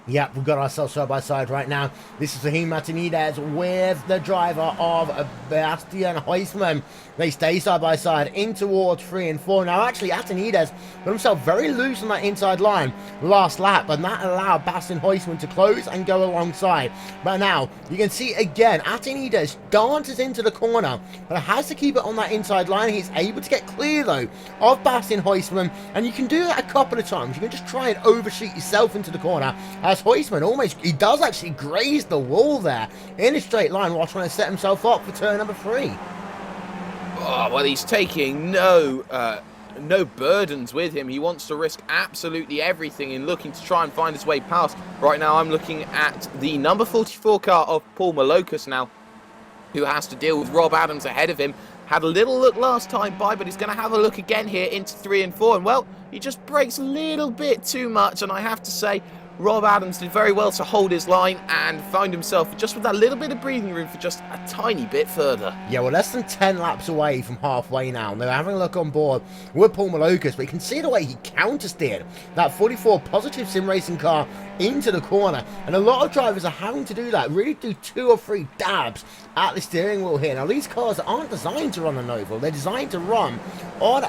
Yep, we've got ourselves side by side right now. This is Raheem Martinez with the driver of Bastian Heusmann. They stay side by side in towards 3 and 4. Now, actually, Martinez got himself very loose on that inside line last lap, and that allowed Bastian Heusmann to close and go alongside. But now, you can see again, Martinez dances into the corner, but has to keep it on that inside line. He's able to get clear, though, of Bastian Heusmann, and you can do that a couple of times. You can just try and overshoot yourself into the corner, as Heusmann he does actually graze the wall there in a straight line while trying to set himself up for turn number 3. Oh, well, he's taking no burdens with him. He wants to risk absolutely everything in looking to try and find his way past. Right now, I'm looking at the number 44 car of Paul Malocus now, who has to deal with Rob Adams ahead of him. Had a little look last time by, but he's going to have a look again here into 3 and 4. And, well, he just breaks a little bit too much, and I have to say, Rob Adams did very well to hold his line and find himself just with that little bit of breathing room for just a tiny bit further. Yeah, we're less than 10 laps away from halfway now, and they're having a look on board with Paul Malocus, but you can see the way he counter-steered that 44 positive sim racing car into the corner, and a lot of drivers are having to do that, really do 2 or 3 dabs at the steering wheel here. Now, these cars aren't designed to run an oval, they're designed to run on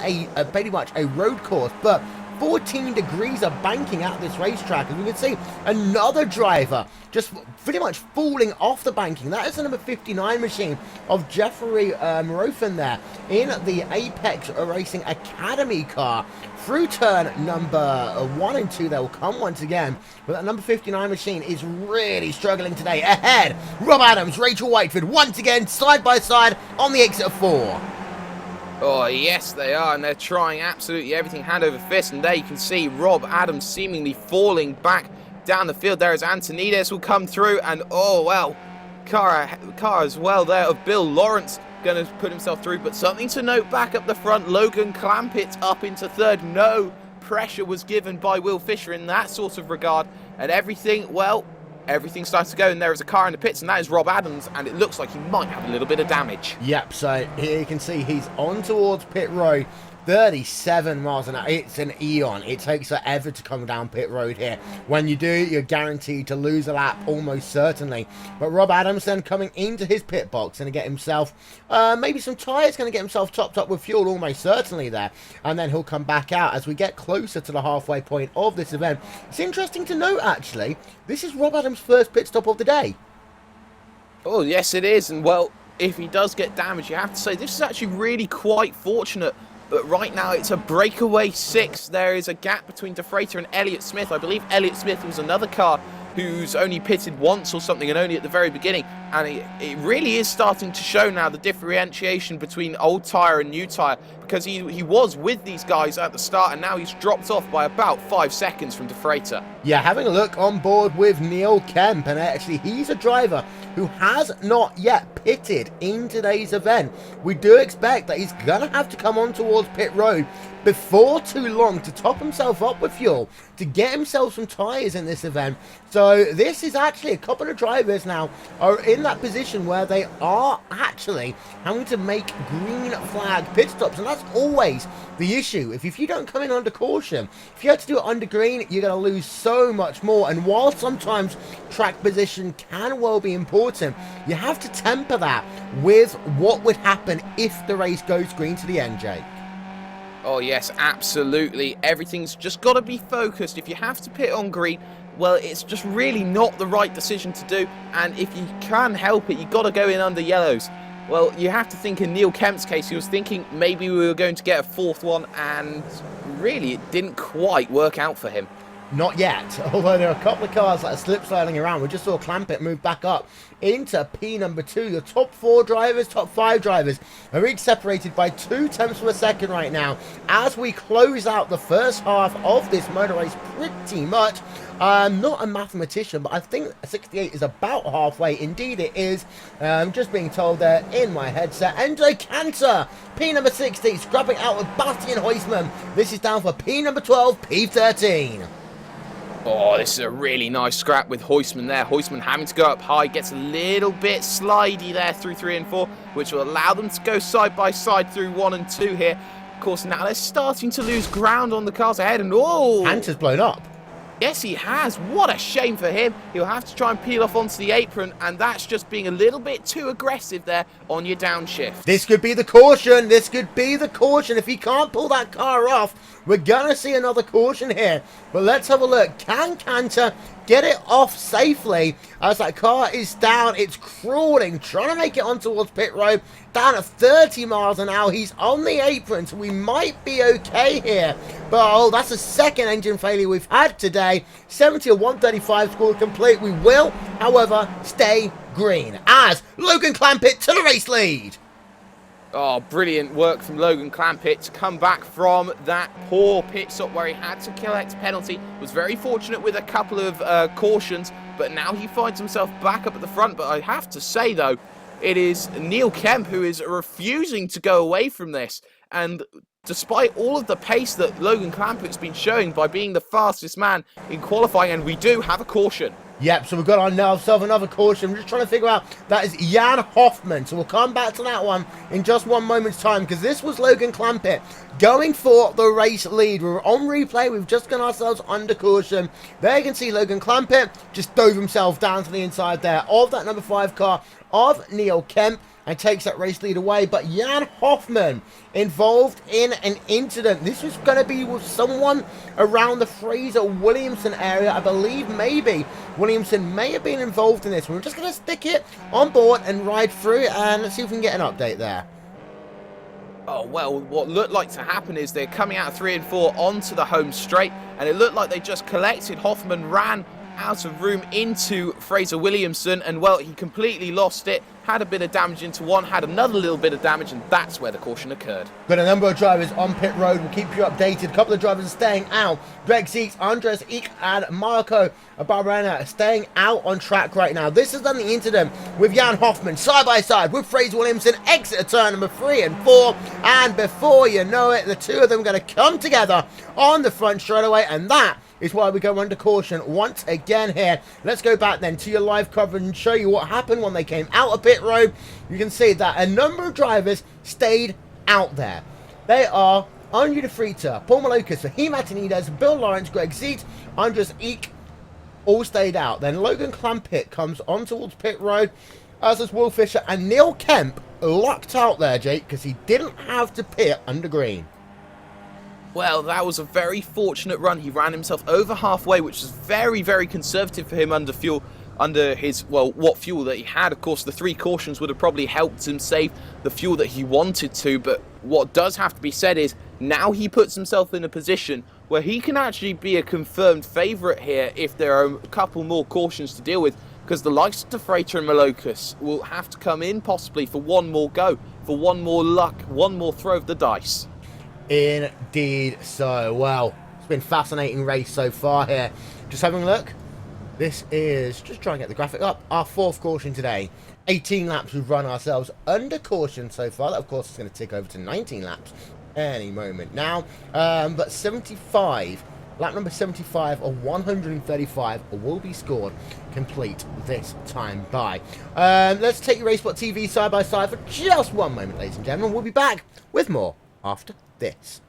pretty much a road course, but 14 degrees of banking at this racetrack, and we can see another driver just pretty much falling off the banking. That is the number 59 machine of Jeffrey Morofin there in the Apex Racing Academy car. Through turn number 1 and 2, they will come once again, but that number 59 machine is really struggling today. Ahead, Rob Adams, Rachel Whiteford, once again side by side on the exit of 4. Oh, yes, they are, and they're trying absolutely everything hand over fist, and there you can see Rob Adams seemingly falling back down the field there as Antonides will come through, and oh, well, car as well there of Bill Lawrence going to put himself through, but something to note back up the front, Logan Clampett up into 3rd. No pressure was given by Will Fisher in that sort of regard, and everything, well, everything starts to go, and there is a car in the pits, and that is Rob Adams, and it looks like he might have a little bit of damage. Yep, so here you can see he's on towards pit road, 37 miles an hour. It's an Eon. It takes forever to come down pit road here. When you do, you're guaranteed to lose a lap almost certainly. But Rob Adams then coming into his pit box and to get himself maybe some tyres, going to get himself topped up with fuel almost certainly there. And then he'll come back out as we get closer to the halfway point of this event. It's interesting to note, actually, this is Rob Adams' first pit stop of the day. Oh, yes, it is. And, well, if he does get damaged, you have to say this is actually really quite fortunate. But right now, it's a breakaway 6. There is a gap between De Freitas and Elliott Smith. I believe Elliott Smith was another car who's only pitted once or something, and only at the very beginning. And it really is starting to show now the differentiation between old tyre and new tyre, because he was with these guys at the start, and now he's dropped off by about 5 seconds from De Freitas. Yeah, having a look on board with Neil Kemp, and actually he's a driver who has not yet pitted in today's event. We do expect that he's going to have to come on towards pit road before too long to top himself up with fuel, to get himself some tyres in this event. So this is actually a couple of drivers now are in that position where they are actually having to make green flag pit stops, and that's always the issue. If you don't come in under caution, if you have to do it under green, you're going to lose so much more. And while sometimes track position can well be important, you have to temper that with what would happen if the race goes green to the end, Jake. Oh yes, absolutely. Everything's just got to be focused. If you have to pit on green, well, it's just really not the right decision to do. And if you can help it, you've got to go in under yellows. Well, you have to think in Neil Kemp's case, he was thinking maybe we were going to get a 4th one, and really it didn't quite work out for him. Not yet, although there are a couple of cars that are slip sliding around. We just saw Clampett move back up into P number 2. Your top 4 drivers, top 5 drivers are each separated by 2 tenths of a second right now as we close out the first half of this motor race pretty much. I'm not a mathematician, but I think 68 is about halfway. Indeed it is. Just being told there in my headset. Enzo Cantor, P number 60, scrubbing out with Bastian Heusmann. This is down for P number 12, P13. Oh, this is a really nice scrap with Heusmann there. Heusmann having to go up high, gets a little bit slidey there through 3 and 4, which will allow them to go side by side through 1 and 2 here. Of course, now they're starting to lose ground on the cars ahead, and oh! Hunter's blown up. Yes, he has. What a shame for him. He'll have to try and peel off onto the apron, and that's just being a little bit too aggressive there on your downshift. This could be the caution. This could be the caution. If he can't pull that car off, we're going to see another caution here. But let's have a look. Can Cantor get it off safely as that car is down? It's crawling, trying to make it on towards pit road. Down at 30 miles an hour. He's on the apron, so we might be okay here. But, oh, that's the second engine failure we've had today. 70 of 135 scored complete. We will, however, stay green as Logan Clampett to the race lead. Oh, brilliant work from Logan Clampett to come back from that poor pit stop where he had to collect a penalty. Was very fortunate with a couple of cautions, but now he finds himself back up at the front. But I have to say, though, it is Neil Kemp who is refusing to go away from this. And despite all of the pace that Logan Clampett's been showing by being the fastest man in qualifying, and we do have a caution. Yep, so we've got ourselves another caution. We're just trying to figure out, that is Jan Hoffman. So we'll come back to that one in just one moment's time, because this was Logan Clampett going for the race lead. We're on replay. We've just got ourselves under caution. There you can see Logan Clampett just dove himself down to the inside there of that number 5 car of Neil Kemp and takes that race lead away. But Jan Hoffman involved in an incident. This was going to be with someone around the Fraser Williamson area. I believe maybe Williamson may have been involved in this. We're just going to stick it on board and ride through, and let's see if we can get an update there. Oh, well, what looked like to happen is they're coming out of 3 and 4 onto the home straight, and it looked like they just collected. Hoffman ran out of room into Fraser Williamson, and, well, he completely lost it. Had a bit of damage into one, had another little bit of damage, and that's where the caution occurred. Got a number of drivers on pit road. We'll keep you updated. A couple of drivers are staying out. Greg Seeks, Andres Eek, and Marco Barberena are staying out on track right now. This has done the incident with Jan Hoffman side by side with Fraser Williamson. Exit at turn number 3 and 4. And before you know it, the two of them are going to come together on the front straightaway, and that is why we go under caution once again here. Let's go back then to your live coverage and show you what happened when they came out of pit road. You can see that a number of drivers stayed out there. They are Andrew De Frita, Paul Malocas, Fahim Atanides, Bill Lawrence, Greg Zeet, Andres Eek, all stayed out. Then Logan Clampett comes on towards pit road, as is Will Fisher, and Neil Kemp locked out there, Jake, because he didn't have to pit under green. Well, that was a very fortunate run. He ran himself over halfway, which is very, very conservative for him under his, well, what fuel that he had. Of course, the 3 cautions would have probably helped him save the fuel that he wanted to, but what does have to be said is now he puts himself in a position where he can actually be a confirmed favourite here if there are a couple more cautions to deal with, because the likes of De Freitas and Malocas will have to come in possibly for one more go, for one more luck, one more throw of the dice. Indeed so. Well, it's been a fascinating race so far here. Just having a look. This is, just trying to get the graphic up, our 4th caution today. 18 laps we've run ourselves under caution so far. That, of course, is going to tick over to 19 laps any moment now. But 75, lap number 75 or 135 will be scored complete this time by. Let's take your RaceSpotTV side by side for just one moment, ladies and gentlemen. We'll be back with more after this.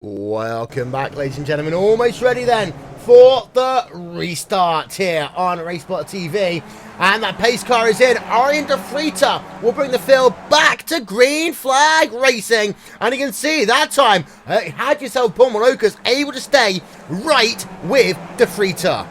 Welcome back, ladies and gentlemen. Almost ready then for the restart here on RaceSpotTV. And that pace car is in. Arian De Frita will bring the field back to green flag racing. And you can see that time, had yourself Paul Malokas able to stay right with De Frita.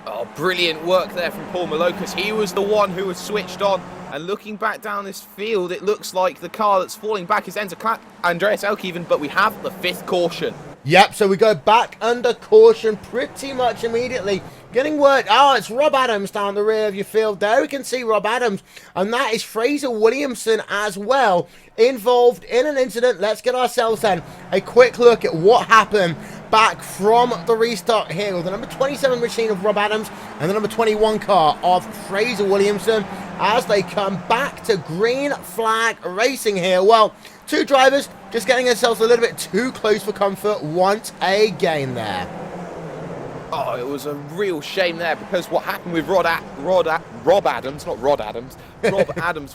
Oh, brilliant work there from Paul Malokas. He was the one who was switched on. And looking back down this field, it looks like the car that's falling back is Andreas Elkiven, but we have the 5th caution. Yep, so we go back under caution pretty much immediately. Getting word, oh, it's Rob Adams down the rear of your field. There we can see Rob Adams, and that is Fraser Williamson as well, involved in an incident. Let's get ourselves then a quick look at what happened back from the restart here with the number 27 machine of Rob Adams and the number 21 car of Fraser Williamson as they come back to green flag racing here. Well, two drivers just getting themselves a little bit too close for comfort once again there. Oh, it was a real shame there because what happened with Rob Adams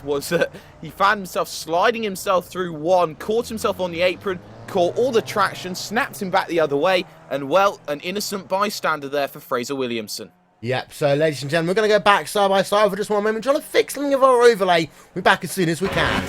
was that he found himself sliding himself through one, caught himself on the apron, caught all the traction, snapped him back the other way, and well, an innocent bystander there for Fraser Williamson. Yep, so ladies and gentlemen, we're going to go back side by side for just one moment, trying to fix something of our overlay. We'll be back as soon as we can.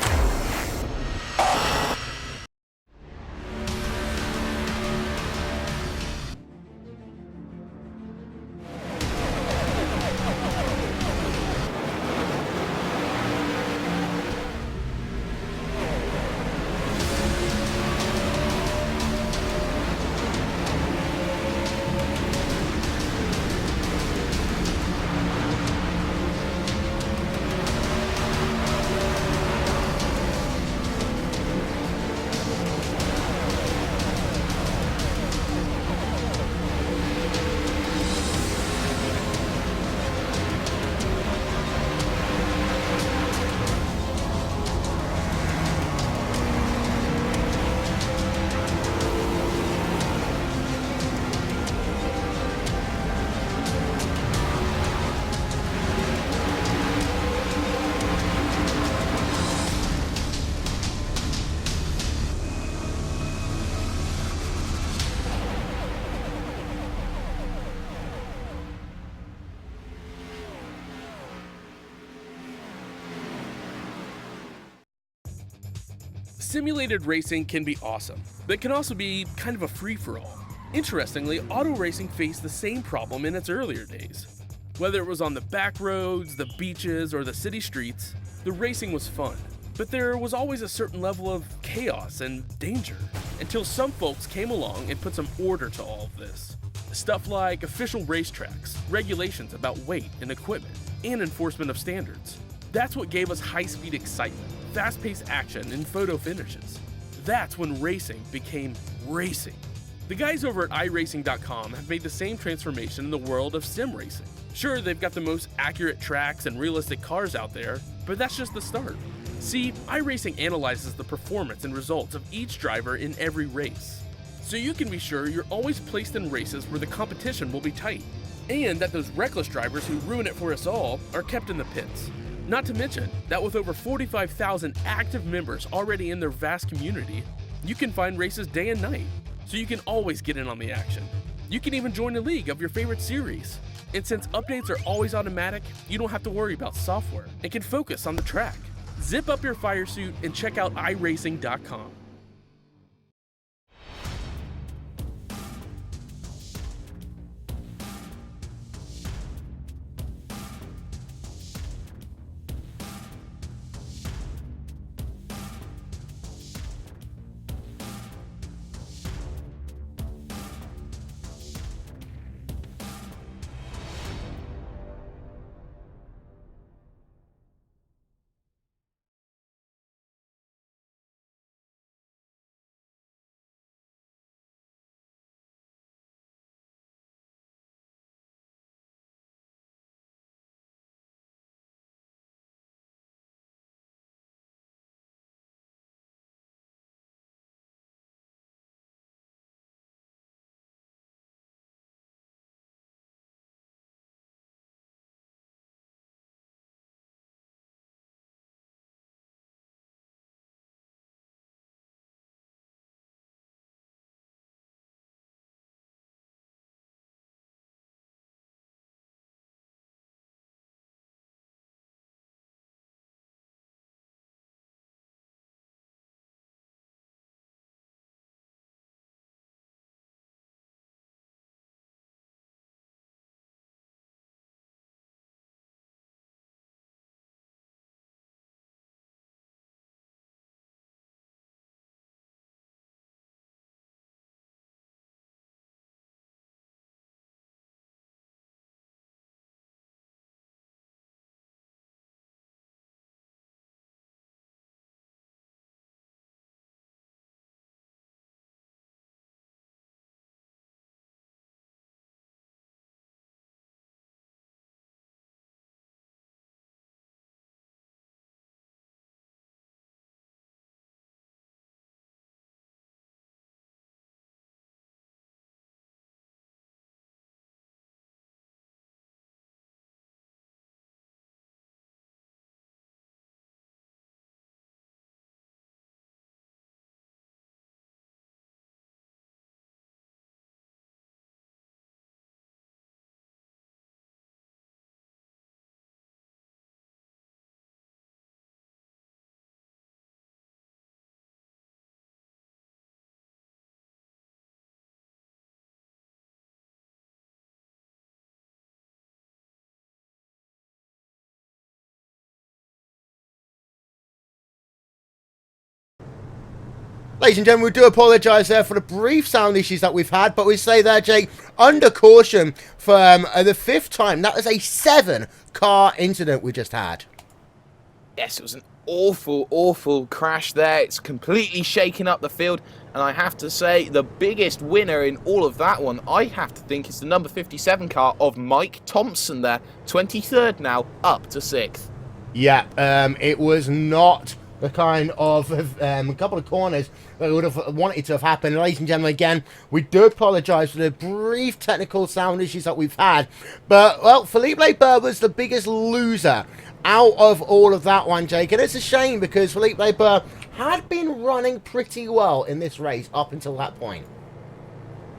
Simulated racing can be awesome, but it can also be kind of a free-for-all. Interestingly, auto racing faced the same problem in its earlier days. Whether it was on the back roads, the beaches, or the city streets, the racing was fun. But there was always a certain level of chaos and danger, until some folks came along and put some order to all of this. Stuff like official racetracks, regulations about weight and equipment, and enforcement of standards. That's what gave us high-speed excitement, fast-paced action, and photo finishes. That's when racing became racing. The guys over at iRacing.com have made the same transformation in the world of sim racing. Sure, they've got the most accurate tracks and realistic cars out there, but that's just the start. See, iRacing analyzes the performance and results of each driver in every race, so you can be sure you're always placed in races where the competition will be tight, and that those reckless drivers who ruin it for us all are kept in the pits. Not to mention that with over 45,000 active members already in their vast community, you can find races day and night, so you can always get in on the action. You can even join a league of your favorite series. And since updates are always automatic, you don't have to worry about software and can focus on the track. Zip up your fire suit and check out iRacing.com. Ladies and gentlemen, we do apologise there for the brief sound issues that we've had, but we say there, Jake, under caution for the 5th time. That is a 7-car incident we just had. Yes, it was an awful, awful crash there. It's completely shaken up the field, and I have to say the biggest winner in all of that one, I have to think, is the number 57 car of Mike Thompson there, 23rd now, up to 6th. Yeah, it was not the kind of a couple of corners that would have wanted to have happened. Ladies and gentlemen, again, we do apologise for the brief technical sound issues that we've had. But, well, Felipe Burber's the biggest loser out of all of that one, Jake. And it's a shame because Felipe Burber had been running pretty well in this race up until that point.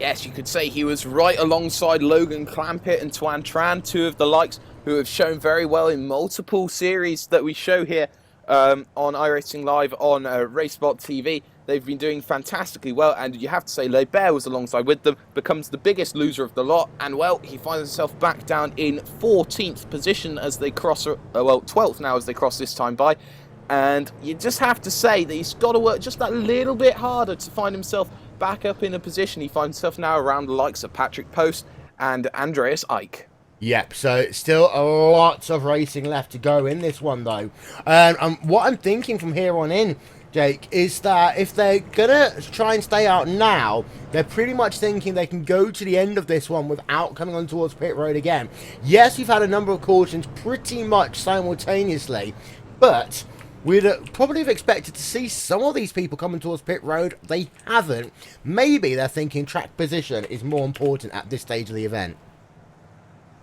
Yes, you could say he was right alongside Logan Clampett and Tuan Tran, two of the likes who have shown very well in multiple series that we show here on iRacing Live on RaceSpotTV. They've been doing fantastically well, and you have to say Lebert was alongside with them, becomes the biggest loser of the lot, and well, he finds himself back down in 14th position as they cross, well, 12th now as they cross this time by, and you just have to say that he's got to work just that little bit harder to find himself back up in a position. He finds himself now around the likes of Patrick Post and Andreas Eick. Yep, so still a lot of racing left to go in this one, though. And what I'm thinking from here on in, Jake, is that if they're going to try and stay out now, they're pretty much thinking they can go to the end of this one without coming on towards pit road again. Yes, we've had a number of cautions pretty much simultaneously, but we'd probably have expected to see some of these people coming towards pit road. They haven't. Maybe they're thinking track position is more important at this stage of the event.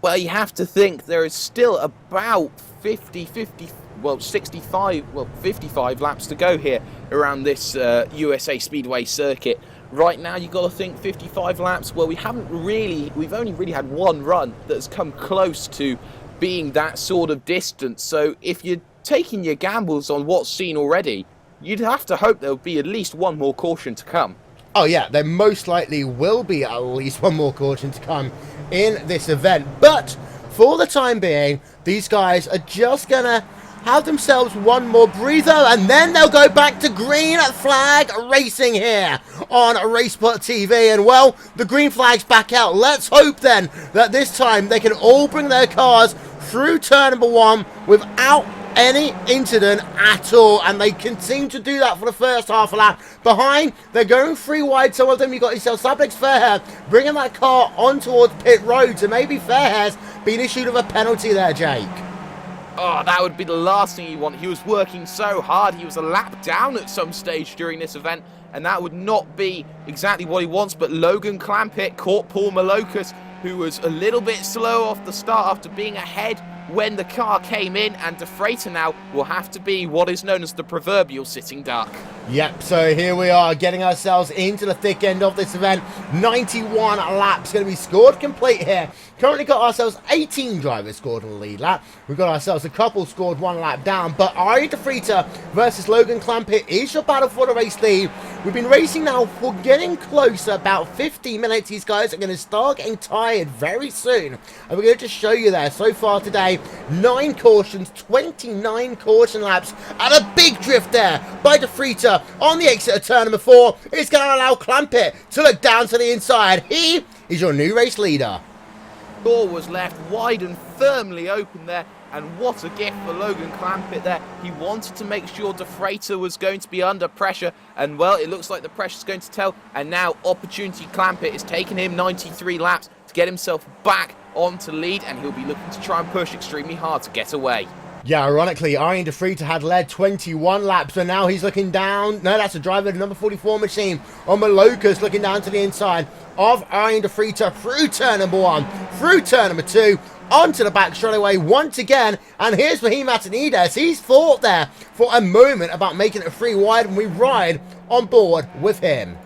Well, you have to think there is still about 55 laps to go here around this USA Speedway circuit. Right now, you've got to think 55 laps. Well, we've only really had one run that's come close to being that sort of distance. So if you're taking your gambles on what's seen already, you'd have to hope there'll be at least one more caution to come. Oh yeah, there most likely will be at least one more caution to come in this event. But for the time being, these guys are just going to have themselves one more breather, and then they'll go back to green flag racing here on RaceSpotTV. And well, the green flag's back out. Let's hope then that this time they can all bring their cars through turn number 1 without any incident at all, and they continue to do that for the first half of lap. Behind, they're going 3 wide. Some of them, you've got yourself Sablex Fairhair bringing that car on towards pit road, so maybe Fairhair's been issued with a penalty there, Jake. Oh, that would be the last thing you want. He was working so hard. He was a lap down at some stage during this event, and that would not be exactly what he wants. But Logan Clampett caught Paul Malokas, who was a little bit slow off the start after being ahead when the car came in, and De Freitas now will have to be what is known as the proverbial sitting duck. Yep, so here we are getting ourselves into the thick end of this event. 91 laps going to be scored complete here. Currently got ourselves 18 drivers scored on the lead lap. We've got ourselves a couple scored 1 lap down, but Ari De Freitas versus Logan Clampett is your battle for the race lead. We've been racing now for getting close, about 50 minutes. These guys are going to start getting tired very soon, and we're going to just show you there. So far today, 9 cautions, 29 caution laps, and a big drift there by De Freitas on the exit of turn number 4. It's going to allow Clampett to look down to the inside. He is your new race leader. Door was left wide and firmly open there, and what a gift for Logan Clampett there. He wanted to make sure De Freitas was going to be under pressure, and well, it looks like the pressure's going to tell, and now Opportunity Clampett is taking him 93 laps to get himself back onto lead, and he'll be looking to try and push extremely hard to get away. Yeah, ironically, Arjen De Freitas had led 21 laps, and now he's looking down. No, that's a driver, the number 44 machine on Malokas, looking down to the inside of Arjen De Freitas through turn number 1, through turn number 2, onto the back straightaway once again. And here's Fahim Atanides. He's thought there for a moment about making it a 3 wide, and we ride on board with him.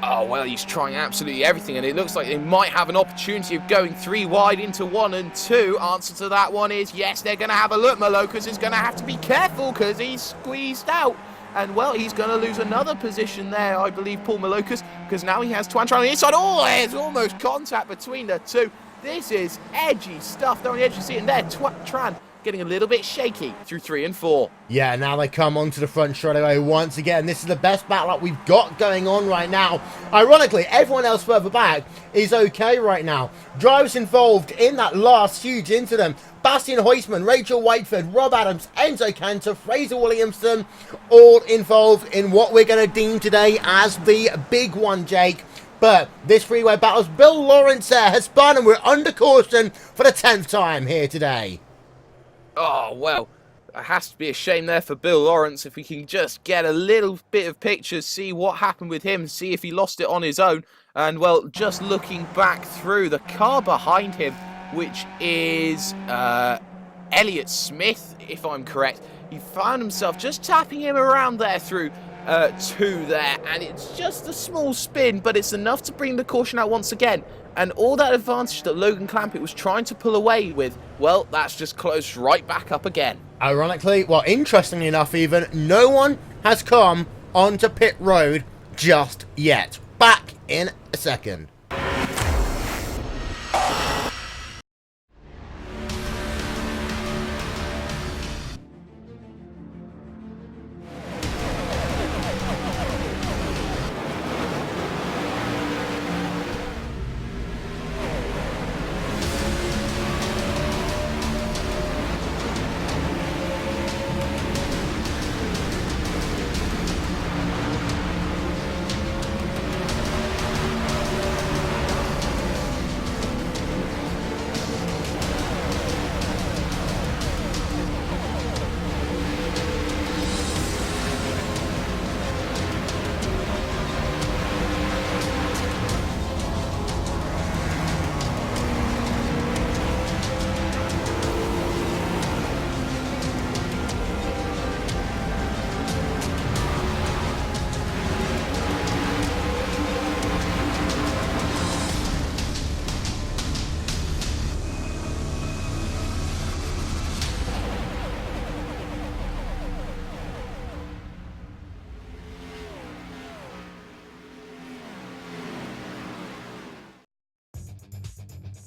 Oh, well, he's trying absolutely everything, and it looks like they might have an opportunity of going 3 wide into 1 and 2. Answer to that one is yes, they're going to have a look. Malokas is going to have to be careful because he's squeezed out. And, well, he's going to lose another position there, I believe, Paul Malokas, because now he has Tuan Tran on the inside. Oh, there's almost contact between the two. This is edgy stuff. They're on the edge of the seat, and there, Tuan Tran getting a little bit shaky through 3 and 4. Yeah, now they come onto the front straight away once again. This is the best battle up we've got going on right now. Ironically, everyone else further back is okay right now. Drivers involved in that last huge incident: Bastian Heusman, Rachel Whiteford, Rob Adams, Enzo Cantor, Fraser Williamson, all involved in what we're going to deem today as the big one, Jake. But this freeway battles, Bill Lawrence there has spun, and we're under caution for the 10th time here today. Oh, well, it has to be a shame there for Bill Lawrence. If we can just get a little bit of pictures, see what happened with him, see if he lost it on his own. And, well, just looking back through the car behind him, which is Elliott Smith, if I'm correct, he found himself just tapping him around there through 2 there, and it's just a small spin, but it's enough to bring the caution out once again. And all that advantage that Logan Clampett was trying to pull away with, well, that's just closed right back up again. Ironically, well, interestingly enough even, no one has come onto pit road just yet. Back in a second.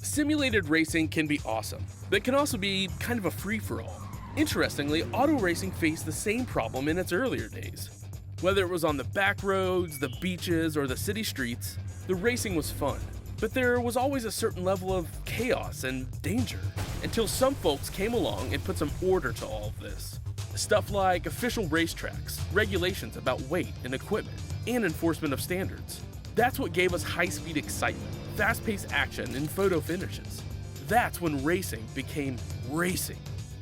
Simulated racing can be awesome, but it can also be kind of a free-for-all. Interestingly, auto racing faced the same problem in its earlier days. Whether it was on the back roads, the beaches, or the city streets, the racing was fun. But there was always a certain level of chaos and danger, until some folks came along and put some order to all of this. Stuff like official racetracks, regulations about weight and equipment, and enforcement of standards. That's what gave us high-speed excitement, fast-paced action, and photo finishes. That's when racing became racing.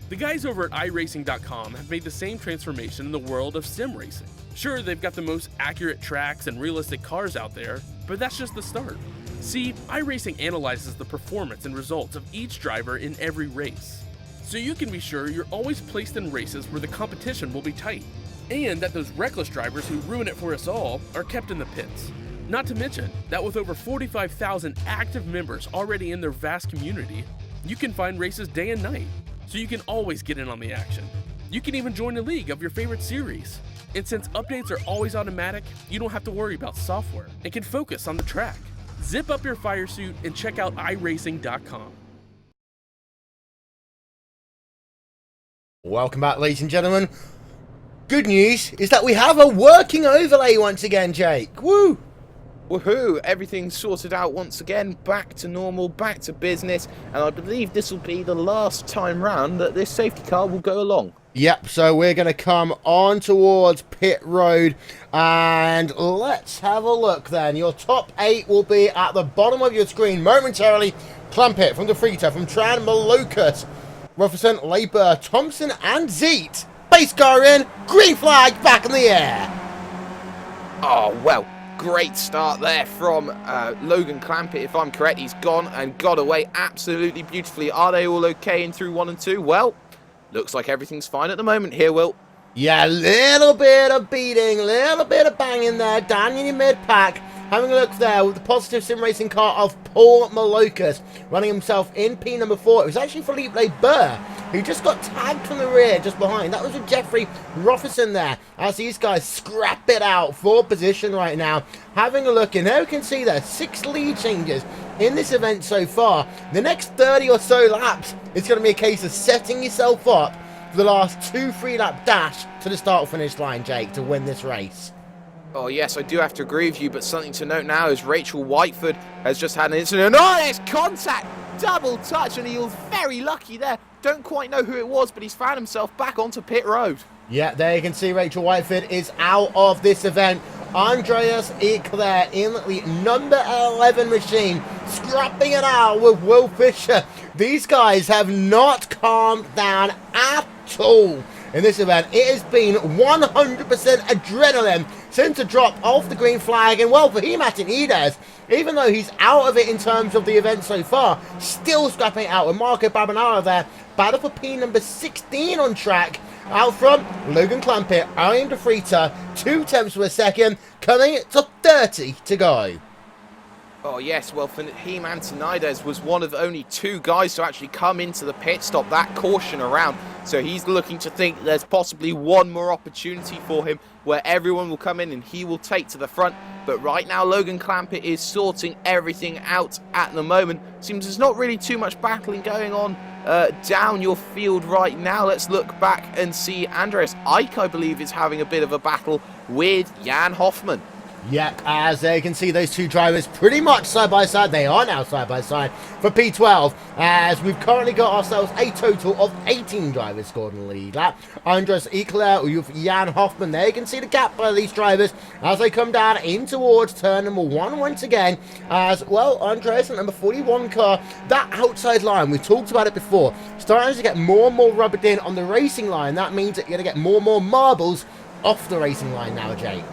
The guys over at iRacing.com have made the same transformation in the world of sim racing. Sure, they've got the most accurate tracks and realistic cars out there, but that's just the start. See, iRacing analyzes the performance and results of each driver in every race, so you can be sure you're always placed in races where the competition will be tight, and that those reckless drivers who ruin it for us all are kept in the pits. Not to mention that with over 45,000 active members already in their vast community, you can find races day and night, so you can always get in on the action. You can even join a league of your favorite series. And since updates are always automatic, you don't have to worry about software and can focus on the track. Zip up your fire suit and check out iRacing.com. Welcome back, ladies and gentlemen. Good news is that we have a working overlay once again, Jake. Woo! Woohoo! Everything's sorted out once again, back to normal, back to business, and I believe this will be the last time round that this safety car will go along. Yep, so we're going to come on towards pit road, and let's have a look then. Your top 8 will be at the bottom of your screen momentarily. Clampett from DeFrito, from Tran, Malokas, Rufferson, Labour, Thompson, and Zeet. Base car in, green flag back in the air. Oh, well. Great start there from Logan Clampett, if I'm correct. He's gone and got away absolutely beautifully. Are they all okay in through 1 and 2? Well, looks like everything's fine at the moment here, Will. Yeah, little bit of beating, little bit of banging there down in your mid-pack. Having a look there with the positive sim racing car of Paul Malokas, running himself in P number 4. It was actually Felipe Burr, who just got tagged from the rear just behind. That was with Jeffrey Rofferson there, as these guys scrap it out for position right now. Having a look, and there we can see there, 6 lead changes in this event so far. The next 30 or so laps, it's going to be a case of setting yourself up for the last 2-3 lap dash to the start-finish line, Jake, to win this race. Oh, yes, I do have to agree with you, but something to note now is Rachel Whiteford has just had an incident. Oh, it's contact! Double touch, and he was very lucky there. Don't quite know who it was, but he's found himself back onto pit road. Yeah, there you can see Rachel Whiteford is out of this event. Andreas Eclair in the number 11 machine, scrapping it out with Will Fisher. These guys have not calmed down at all in this event. It has been 100% adrenaline since the drop off the green flag. And well, for Martin Edez, even though he's out of it in terms of the event so far, still scrapping it out with Marco Babanara there. Battle for P number 16 on track. Out front, Logan Clampett, Arian De Frita, 2 tenths of a second, coming to 30 to go. Oh yes, well, He-Man Tanides was one of only 2 guys to actually come into the pit stop that caution around. So he's looking to think there's possibly one more opportunity for him where everyone will come in and he will take to the front. But right now, Logan Clampett is sorting everything out at the moment. Seems there's not really too much battling going on down your field right now. Let's look back and see Andreas Eich, I believe, is having a bit of a battle with Jan Hoffman. Yeah, as you can see, those 2 drivers pretty much side by side. They are now side by side for P12, as we've currently got ourselves a total of 18 drivers scored in the lead lap. Andres Eclair with Jan Hoffman there. You can see the gap by these drivers as they come down in towards turn number 1 once again. As well, Andres and number 41 car, that outside line, we talked about it before, starting to get more and more rubbered in on the racing line. That means that you're going to get more and more marbles off the racing line now, Jake.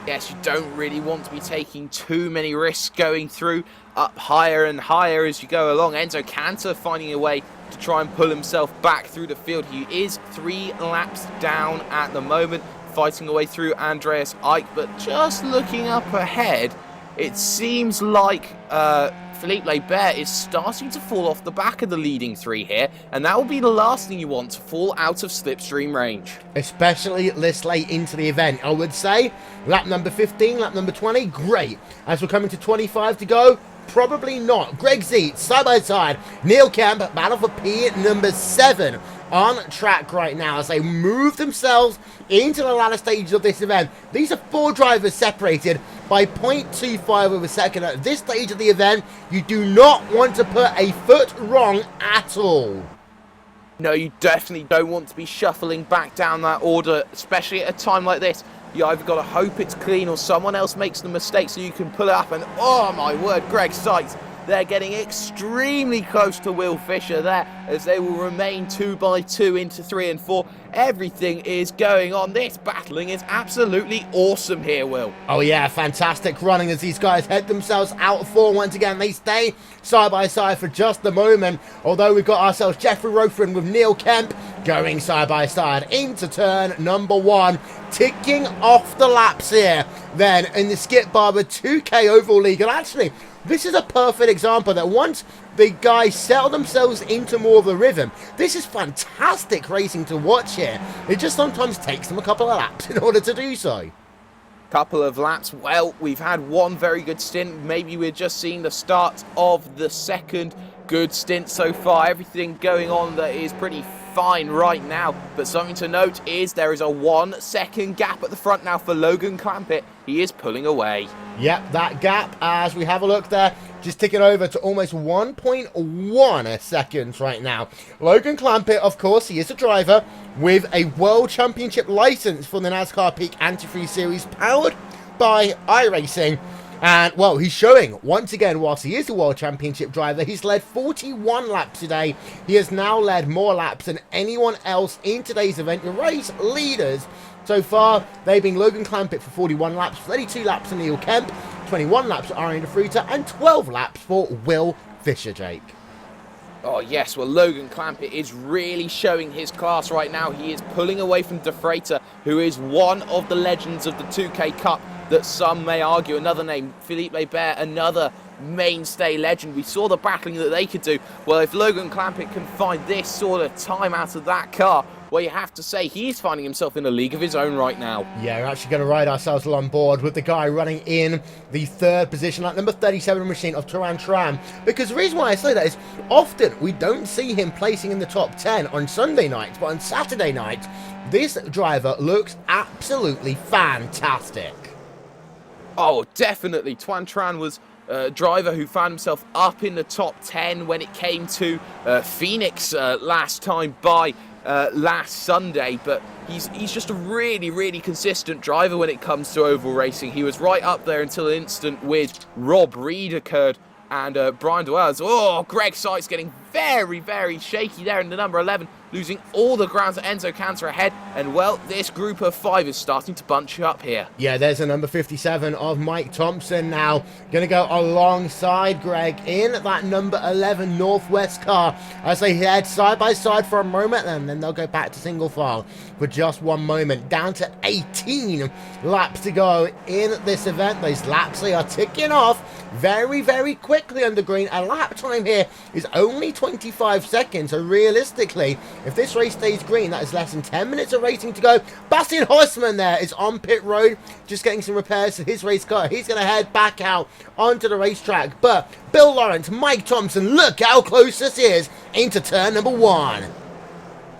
Yes, you don't really want to be taking too many risks going through up higher and higher as you go along. Enzo Cantor finding a way to try and pull himself back through the field. He is 3 laps down at the moment, fighting away through Andreas Eich, but just looking up ahead, it seems like Felipe Lebert is starting to fall off the back of the leading 3 here, and that will be the last thing you want, to fall out of slipstream range. Especially this late into the event, I would say. Lap number 15, lap number 20, great. As we're coming to 25 to go, probably not. Greg Zeitz, side by side. Neil Kemp, battle for P number 7. On track right now as they move themselves into the latter stages of this event. These are 4 drivers separated by 0.25 of a second. At this stage of the event, you do not want to put a foot wrong at all. No, you definitely don't want to be shuffling back down that order, especially at a time like this. You either got to hope it's clean or someone else makes the mistake so you can pull it up. And oh my word, Greg Seitz, they're getting extremely close to Will Fisher there, as they will remain 2 by 2 into 3 and 4. Everything is going on. This battling is absolutely awesome here, Will. Oh yeah, fantastic running as these guys head themselves out of 4 once again. They stay side by side for just a moment, although we've got ourselves Jeffrey Rofren with Neil Kemp going side by side into turn number 1, ticking off the laps here then in the Skip Barber 2K Oval League. And actually, this is a perfect example that once the guys settle themselves into more of a rhythm, this is fantastic racing to watch here. It just sometimes takes them a couple of laps in order to do so. Couple of laps. Well, we've had one very good stint. Maybe we're just seeing the start of the second good stint so far. Everything going on that is pretty fine right now, but something to note is there is a 1 second gap at the front now for Logan Clampett. He is pulling away. Yep, that gap, as we have a look there, just ticking over to almost 1.1 seconds right now. Logan Clampett, of course, he is a driver with a World Championship license for the NASCAR Peak Anti-Freeze Series, powered by iRacing. And, well, he's showing, once again, whilst he is a World Championship driver, he's led 41 laps today. He has now led more laps than anyone else in today's event. The race leaders so far, they've been Logan Clampett for 41 laps, 32 laps for Neil Kemp, 21 laps for Arian De Frita, and 12 laps for Will Fisher, Jake. Oh yes, well Logan Clampett is really showing his class right now. He is pulling away from De Frita, who is one of the legends of the 2K Cup, that some may argue. Another name, Philippe Bear, another mainstay legend. We saw the battling that they could do. Well, if Logan Clampett can find this sort of time out of that car, well, you have to say he's finding himself in a league of his own right now. Yeah, we're actually going to ride ourselves along board with the guy running in the third position, like number 37 machine of Turan Tran. Because the reason why I say that is often we don't see him placing in the top 10 on Sunday nights, but on Saturday night, this driver looks absolutely fantastic. Oh, definitely. Tuan Tran was a driver who found himself up in the top 10 when it came to Phoenix last time by last Sunday, but he's just a really consistent driver when it comes to oval racing. He was right up there until an incident with Rob Reed occurred, and Brian Dwellers. Oh, Greg Sykes getting very shaky there in the number 11, losing all the grounds at Enzo Cantor ahead, and well, this group of 5 is starting to bunch up here. Yeah, there's a number 57 of Mike Thompson now, going to go alongside Greg in that number 11 Northwest car as they head side by side for a moment, and then they'll go back to single file for just one moment. Down to 18 laps to go in this event. Those laps, they are ticking off very quickly under green. A lap time here is only 25 seconds, so realistically, if this race stays green, that is less than 10 minutes of racing to go. Bastian Horstman there is on pit road, just getting some repairs to his race car. He's going to head back out onto the racetrack. But Bill Lawrence, Mike Thompson, look how close this is into turn number 1.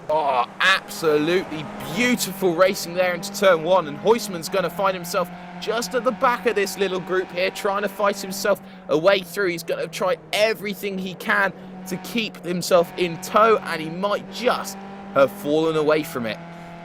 Oh, absolutely beautiful racing there into turn 1, and Huysman's going to find himself just at the back of this little group here, trying to fight himself a way through. He's going to try everything he can to keep himself in tow, and he might just have fallen away from it.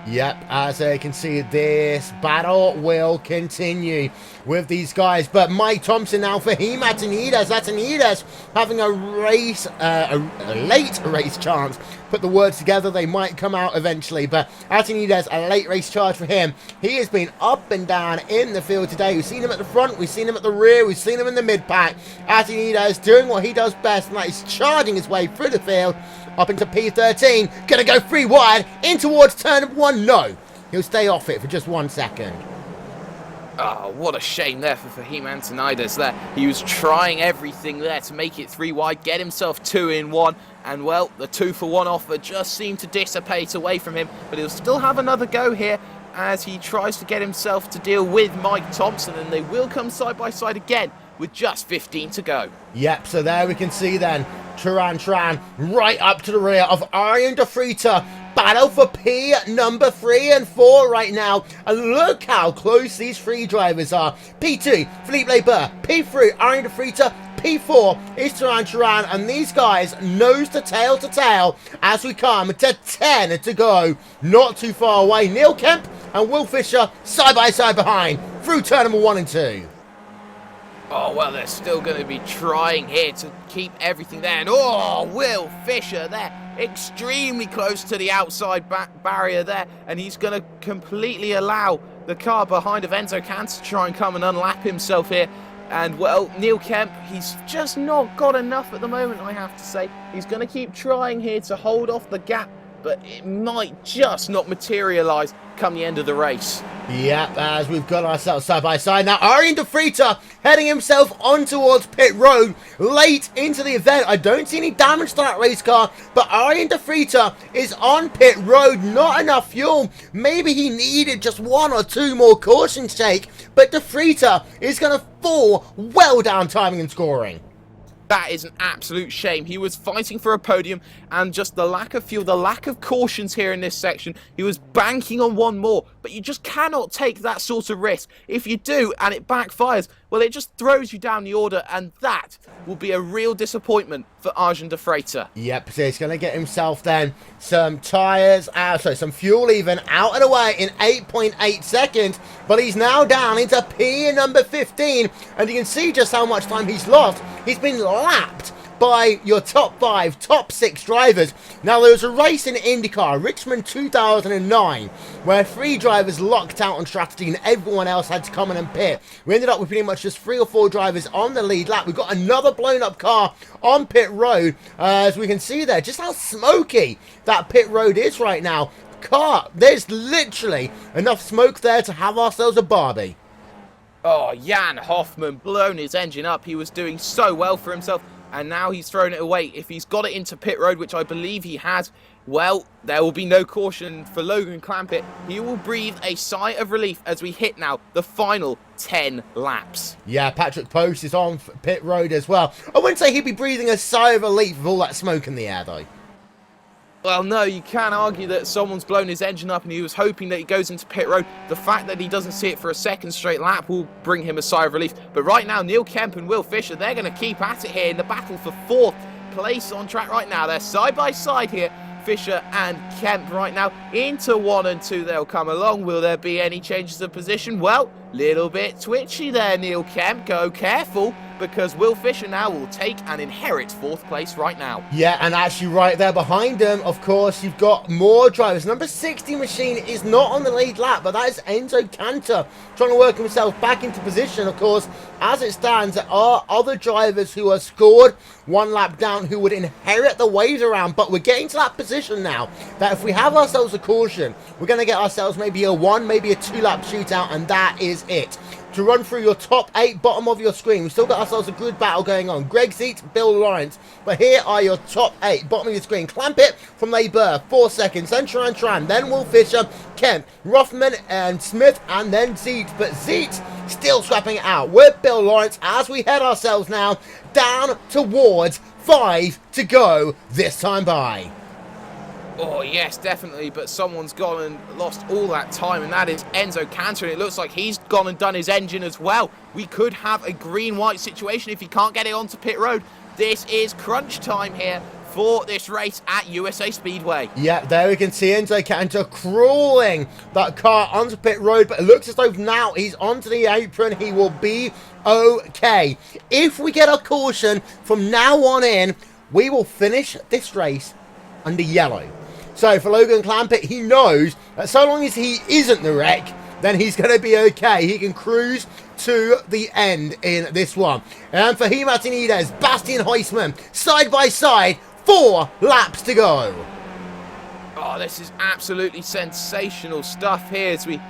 Yep, as you can see, this battle will continue with these guys. But Mike Thompson now for him, Atanides having a race, a late race chance. Put the words together, they might come out eventually. But Atanides, a late race charge for him. He has been up and down in the field today. We've seen him at the front, we've seen him at the rear, we've seen him in the mid-pack. Atanides doing what he does best, and that is charging his way through the field. Up into P13, gonna go free wide, in towards turn 1, no. He'll stay off it for just 1 second. Oh, what a shame there for Fahim Antonides there. He was trying everything there to make it 3 wide, get himself 2 in 1, and well, the 2-for-1 offer just seemed to dissipate away from him, but he'll still have another go here as he tries to get himself to deal with Mike Thompson, and they will come side by side again with just 15 to go. Yep, so there we can see then Turan Tran right up to the rear of Arjen de Vries. Battle for P number 3 and 4 right now. And look how close these 3 drivers are. P2, Philippe Leber. P3, Arjen de Vries. P4 is Turan Tran. And these guys nose to tail as we come to 10 to go. Not too far away. Neil Kemp and Will Fisher side by side behind through turn number 1 and 2. Oh, well, they're still going to be trying here to keep everything there. And, oh, Will Fisher there, extremely close to the outside back barrier there. And he's going to completely allow the car behind of Enzo Cantor to try and come and unlap himself here. And, well, Neil Kemp, he's just not got enough at the moment, I have to say. He's going to keep trying here to hold off the gap, but it might just not materialise come the end of the race. Yep, as we've got ourselves side by side. Now, Arjen de Vries heading himself on towards pit road late into the event. I don't see any damage to that race car, but Arjen de Vries is on pit road. Not enough fuel. Maybe he needed just 1 or 2 more caution shake, but de Vries is going to fall well down timing and scoring. That is an absolute shame. He was fighting for a podium, and just the lack of fuel, the lack of cautions here in this section, he was banking on 1 more, but you just cannot take that sort of risk. If you do and it backfires, well, it just throws you down the order, and that will be a real disappointment for Arjen de Vries. Yep, so he's going to get himself then some tyres, some fuel even, out and away in 8.8 seconds, but he's now down into P number 15, and you can see just how much time he's lost. He's been lapped by your top 5, top 6 drivers. Now, there was a race in IndyCar, Richmond 2009, where 3 drivers locked out on strategy and everyone else had to come in and pit. We ended up with pretty much just 3 or 4 drivers on the lead lap. We've got another blown up car on pit road, as we can see there, just how smoky that pit road is right now. There's literally enough smoke there to have ourselves a Barbie. Oh, Jan Hoffman blown his engine up. He was doing so well for himself, and now he's thrown it away. If he's got it into pit road, which I believe he has, well, there will be no caution for Logan Clampett. He will breathe a sigh of relief as we hit now the final 10 laps. Yeah, Patrick Post is on pit road as well. I wouldn't say he'd be breathing a sigh of relief with all that smoke in the air, though. Well, no, you can argue that someone's blown his engine up and he was hoping that he goes into pit road. The fact that he doesn't see it for a second straight lap will bring him a sigh of relief. But right now, Neil Kemp and Will Fisher, they're going to keep at it here in the battle for 4th place on track right now. They're side by side here. Fisher and Kemp right now into 1 and 2. They'll come along. Will there be any changes of position? Well, little bit twitchy there, Neil Kemp. Go careful, because Will Fisher now will take and inherit 4th place right now. Yeah, and actually right there behind him, of course, you've got more drivers. Number 60 machine is not on the lead lap, but that is Enzo Cantor trying to work himself back into position. Of course, as it stands, there are other drivers who are scored 1 lap down who would inherit the waves around, but we're getting to that position now that if we have ourselves a caution, we're going to get ourselves maybe a 1, maybe a 2 lap shootout, and that is it. To run through your top 8, bottom of your screen, we've still got ourselves a good battle going on. Greg Zeet, Bill Lawrence, but here are your top 8, bottom of your screen. Clampett from Labour, 4 seconds, then Tran, then Will Fisher, Kemp, Rothman and Smith, and then Zeet, but Zeet still swapping it out with Bill Lawrence as we head ourselves now down towards 5 to go this time by. Oh, yes, definitely, but someone's gone and lost all that time, and that is Enzo Cantor, and it looks like he's gone and done his engine as well. We could have a green-white situation if he can't get it onto pit road. This is crunch time here for this race at USA Speedway. Yeah, there we can see Enzo Cantor crawling that car onto pit road, but it looks as though now he's onto the apron. He will be okay. If we get a caution from now on in, we will finish this race under yellow. So for Logan Clampett, he knows that so long as he isn't the wreck, then he's going to be okay. He can cruise to the end in this one. And for He Martinez, Bastian Heusman, side by side, 4 laps to go. Oh, this is absolutely sensational stuff here as we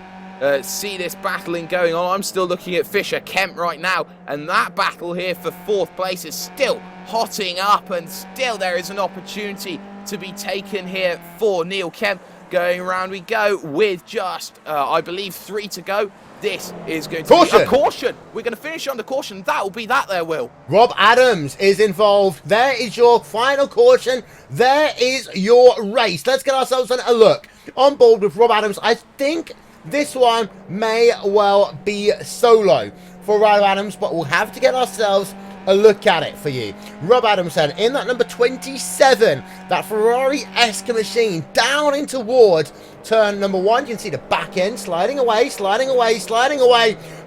see this battling going on. I'm still looking at Fisher Kemp right now, and that battle here for 4th place is still hotting up, and still there is an opportunity to be taken here for Neil Kemp. Going around we go with just, I believe, 3 to go. This is going to be a caution. We're going to finish on the caution. That will be that there, Will. Rob Adams is involved. There is your final caution. There is your race. Let's get ourselves a look on board with Rob Adams. I think this one may well be solo for Rob Adams, but we'll have to get ourselves a look at it for you. Rob Adams said in that number 27, that Ferrari-esque machine down in towards turn number 1. You can see the back end sliding away,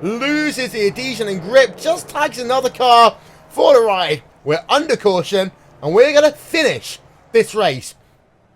loses the adhesion and grip, just tags another car for the ride. We're under caution, and we're going to finish this race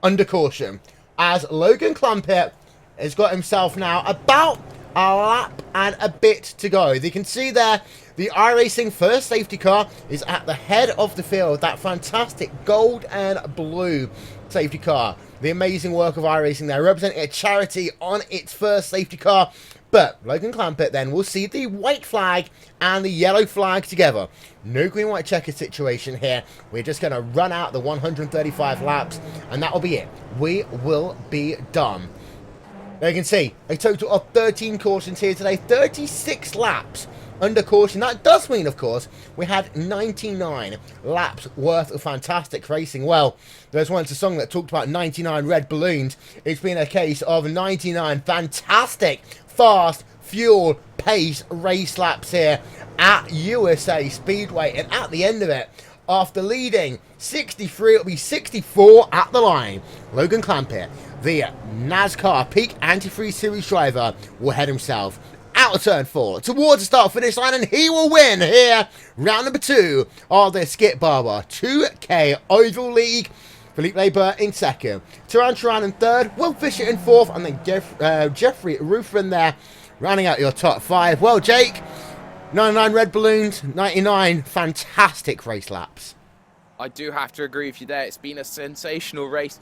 under caution as Logan Clampett has got himself now about a lap and a bit to go. You can see there the iRacing first safety car is at the head of the field. That fantastic gold and blue safety car. The amazing work of iRacing there, representing a charity on its first safety car. But Logan Clampett then will see the white flag and the yellow flag together. No green-white checker situation here. We're just going to run out the 135 laps, and that will be it. We will be done. There you can see a total of 13 cautions here today, 36 laps under caution. That does mean, of course, we had 99 laps worth of fantastic racing. Well, there's once a song that talked about 99 red balloons. It's been a case of 99 fantastic, fast, fuel, pace race laps here at USA Speedway. And at the end of it, after leading 63, it'll be 64 at the line. Logan Clampett, the NASCAR Peak Anti-Freeze Series driver, will head himself out of turn 4 towards the start-finish line, and he will win here round number 2 of the Skip Barber 2K Oval League. Philippe Labour in second, Tran in third, Will Fisher in fourth, and then Jeffrey Ruffin there rounding out your top 5. Well, Jake, 99 red balloons, 99 fantastic race laps. I do have to agree with you there. It's been a sensational race.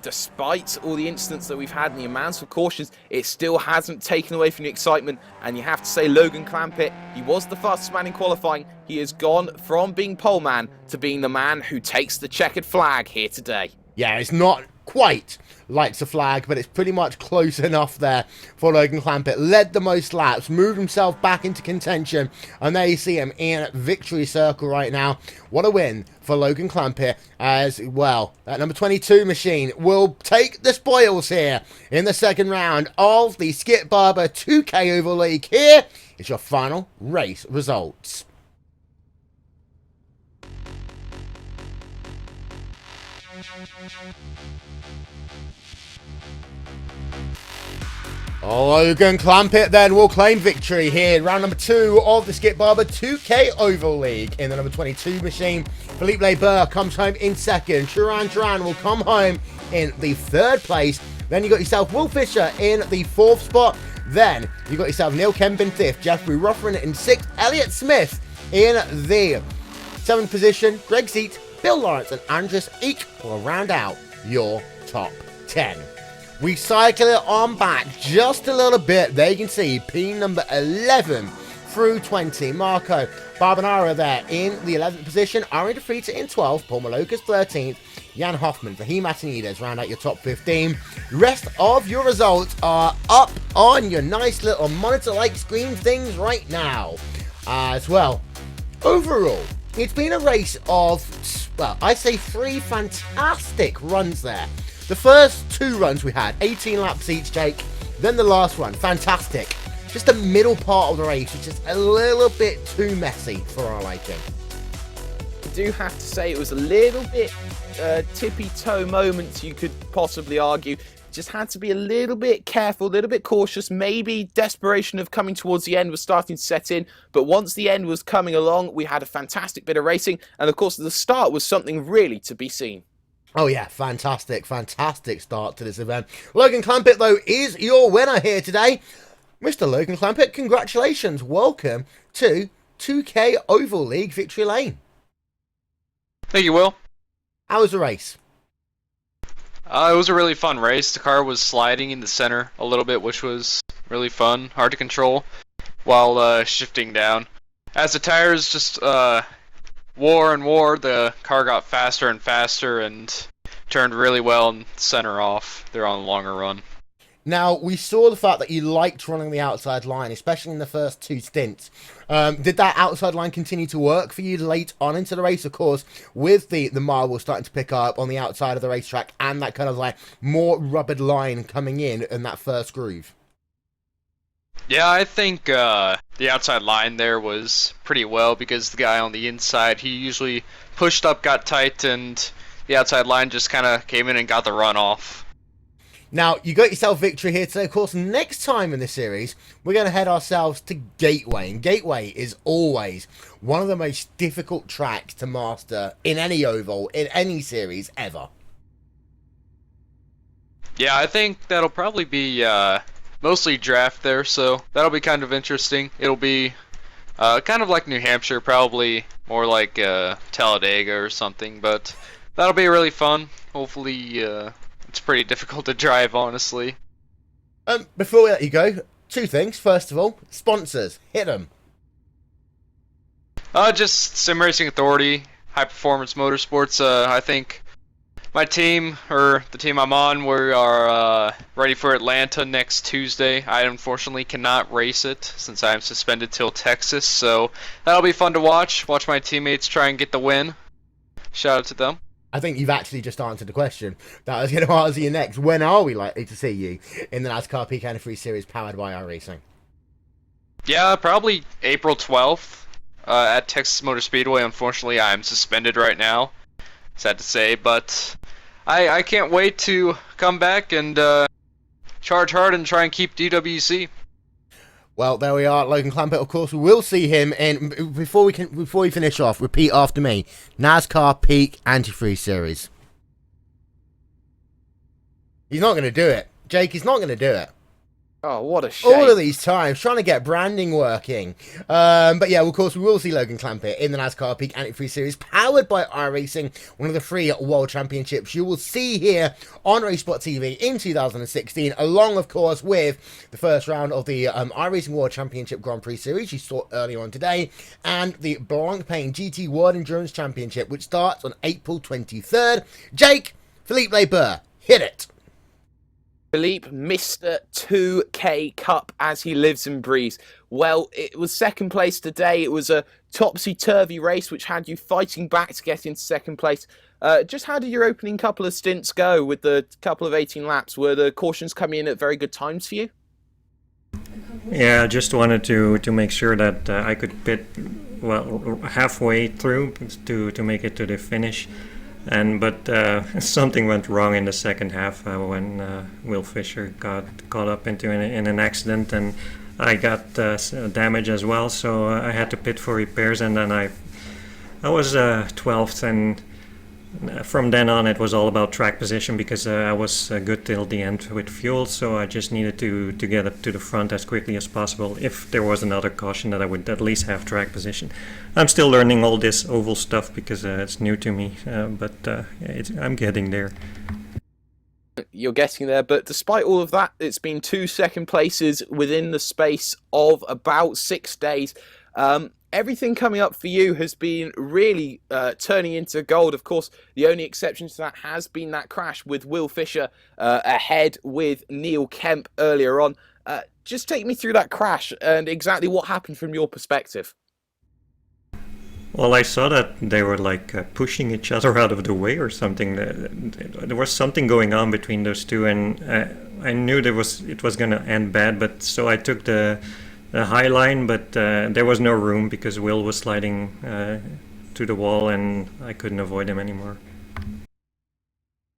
Despite all the incidents that we've had and the amounts of cautions, it still hasn't taken away from the excitement. And you have to say Logan Clampett, he was the fastest man in qualifying. He has gone from being pole man to being the man who takes the checkered flag here today. Yeah, it's not quite like the flag, but it's pretty much close enough there for Logan Clampett. Led the most laps, moved himself back into contention, and there you see him in victory circle right now. What a win for Logan Clampett as well. That number 22 machine will take the spoils here in the second round of the Skip Barber 2K Oval League. Here is your final race results. Logan Clampett then will claim victory here in round number 2 of the Skip Barber 2K Oval League. In the number 22 machine, Philippe Leber comes home in second. Duran will come home in the third place. Then you got yourself Will Fisher in the fourth spot. Then you got yourself Neil Kemp in fifth, Jeffrey Ruffin in sixth, Elliott Smith in the seventh position, Greg Seat, Bill Lawrence, and Andres Eek will round out your top 10. We cycle it on back just a little bit. There you can see P number 11 through 20. Marco Barbanara there in the 11th position. Ari DeFrita in 12th. Paul Malokas 13th. Jan Hoffman, Fahim Atanides round out your top 15. The rest of your results are up on your nice little monitor-like screen things right now. As well, overall, it's been a race of, well, I'd say 3 fantastic runs there. The first 2 runs we had, 18 laps each, Jake. Then the last one, fantastic. Just the middle part of the race, which is a little bit too messy for our liking. I do have to say it was a little bit tippy-toe moments, you could possibly argue. Just had to be a little bit careful, a little bit cautious. Maybe desperation of coming towards the end was starting to set in. But once the end was coming along, we had a fantastic bit of racing. And of course, the start was something really to be seen. Oh yeah, fantastic start to this event. Logan Clampett, though, is your winner here today. Mr. Logan Clampett, congratulations. Welcome to 2K Oval League Victory Lane. Thank you, Will. How was the race? It was a really fun race. The car was sliding in the center a little bit, which was really fun, hard to control while shifting down. As the tires just wore and wore, the car got faster and faster and turned really well and center off. They're on a longer run. Now, we saw the fact that you liked running the outside line, especially in the first 2 stints. Did that outside line continue to work for you late on into the race? Of course, with the marble starting to pick up on the outside of the racetrack and that kind of like more rugged line coming in that first groove. Yeah, I think the outside line there was pretty well because the guy on the inside, he usually pushed up, got tight, and the outside line just kind of came in and got the run off. Now, you got yourself victory here today. Of course, next time in the series, we're going to head ourselves to Gateway. And Gateway is always one of the most difficult tracks to master in any oval, in any series, ever. Yeah, I think that'll probably be mostly draft there, so that'll be kind of interesting. It'll be kind of like New Hampshire, probably more like Talladega or something, but that'll be really fun. Hopefully, it's pretty difficult to drive, honestly. Before we let you go, 2 things. First of all, sponsors. Hit them. Just Sim Racing Authority, High Performance Motorsports. I think my team, or the team I'm on, we are ready for Atlanta next Tuesday. I unfortunately cannot race it since I'm suspended till Texas, so that'll be fun to watch. Watch my teammates try and get the win. Shout out to them. I think you've actually just answered the question that I was going to answer you next. When are we likely to see you in the NASCAR Peak Antifreeze Series powered by iRacing? Yeah, probably April 12th at Texas Motor Speedway. Unfortunately, I'm suspended right now. Sad to say, but I can't wait to come back and charge hard and try and keep DWC. Well, there we are, Logan Clampett. Of course, we will see him. And before we finish off, repeat after me: NASCAR Peak Antifreeze Series. He's not going to do it, Jake. He's not going to do it. Oh, what a shame. All of these times, trying to get branding working. But yeah, of course, we will see Logan Clampett in the NASCAR Peak Anti-Free Series, powered by iRacing, one of the 3 World Championships you will see here on RaceSpotTV in 2016, along, of course, with the first round of the iRacing World Championship Grand Prix Series you saw earlier on today, and the Blancpain GT World Endurance Championship, which starts on April 23rd. Jake, Philippe Leber, hit it. Philippe, Mr. 2K Cup as he lives and breathes. Well, it was second place today. It was a topsy-turvy race which had you fighting back to get into second place. Just how did your opening couple of stints go with the couple of 18 laps? Were the cautions coming in at very good times for you? Yeah, I just wanted to make sure that I could pit well halfway through to make it to the finish. But something went wrong in the second half when Will Fisher got caught up in an accident, and I got damage as well. So I had to pit for repairs, and then I was 12th, and from then on it was all about track position because I was good till the end with fuel. So I just needed to get up to the front as quickly as possible. If there was another caution, that I would at least have track position. I'm still learning all this oval stuff because it's new to me, but I'm getting there. You're getting there, but despite all of that, it's been 2 second places within the space of about 6 days. Everything coming up for you has been really turning into gold. Of course, the only exception to that has been that crash with Will Fisher ahead with Neil Kemp earlier on. Just take me through that crash and exactly what happened from your perspective. Well, I saw that they were like pushing each other out of the way or something. There was something going on between those two, and I knew it was going to end bad. But so I took the high line, but there was no room because Will was sliding to the wall, and I couldn't avoid him anymore.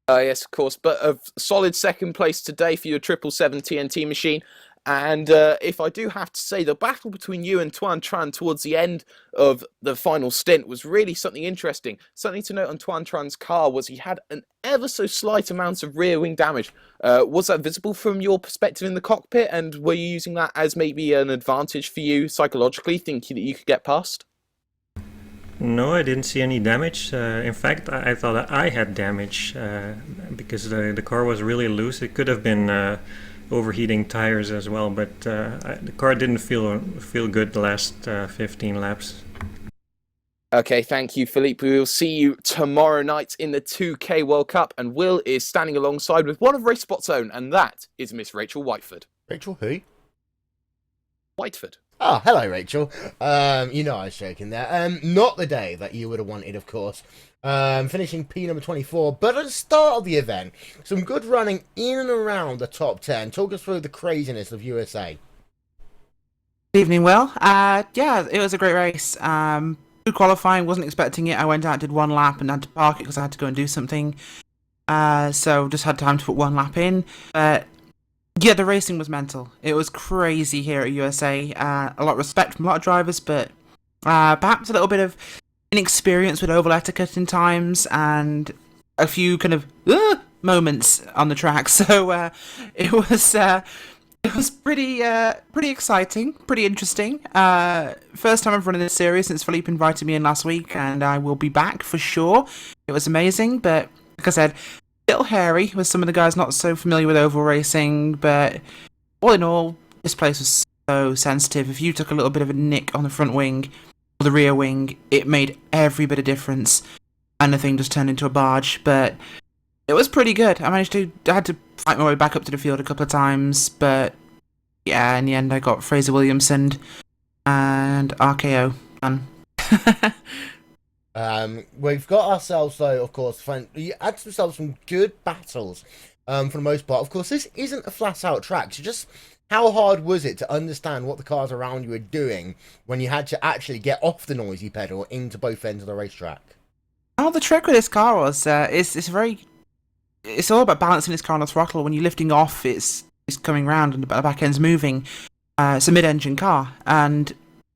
Yes, of course, but a solid second place today for your 777 TNT machine. And if I do have to say, the battle between you and Tuan Tran towards the end of the final stint was really something interesting. Something to note on Tuan Tran's car was he had an ever so slight amount of rear wing damage. Was that visible from your perspective in the cockpit, and were you using that as maybe an advantage for you psychologically, thinking that you could get past? No, I didn't see any damage. In fact, I thought that I had damage because the car was really loose. It could have been overheating tires as well, but the car didn't feel good the last 15 laps. Okay, thank you, Philippe. We will see you tomorrow night in the 2K World Cup, and Will is standing alongside with one of RaceSpot's own, and that is Miss Rachel Whiteford. Rachel who? Whiteford. Oh, hello, Rachel. You know I was joking there. Not the day that you would have wanted, of course. Finishing P number 24, but at the start of the event, some good running in and around the top 10. Talk us through the craziness of USA. Good evening, Will. Yeah, it was a great race. Good qualifying, wasn't expecting it. I went out, did one lap, and had to park it because I had to go and do something. So just had time to put one lap in. Yeah, the racing was mental. It was crazy here at USA. A lot of respect from a lot of drivers, but perhaps a little bit of inexperience with oval etiquette in times, and a few kind of moments on the track. So it was pretty exciting, pretty interesting. First time I've run in this series since Philippe invited me in last week, and I will be back for sure. It was amazing, but like I said, a little hairy with some of the guys not so familiar with oval racing, but all in all, this place was so sensitive. If you took a little bit of a nick on the front wing or the rear wing, it made every bit of difference, and the thing just turned into a barge. But it was pretty good. I had to fight my way back up to the field a couple of times, but yeah, in the end I got Fraser Williamson and RKO done. We've got ourselves, though, of course, you had ourselves some good battles for the most part. Of course, this isn't a flat-out track, so just how hard was it to understand what the cars around you were doing when you had to actually get off the noisy pedal into both ends of the racetrack? Oh, the trick with this car was, it's all about balancing this car on the throttle. When you're lifting off, it's coming round and the back end's moving. It's a mid-engine car, and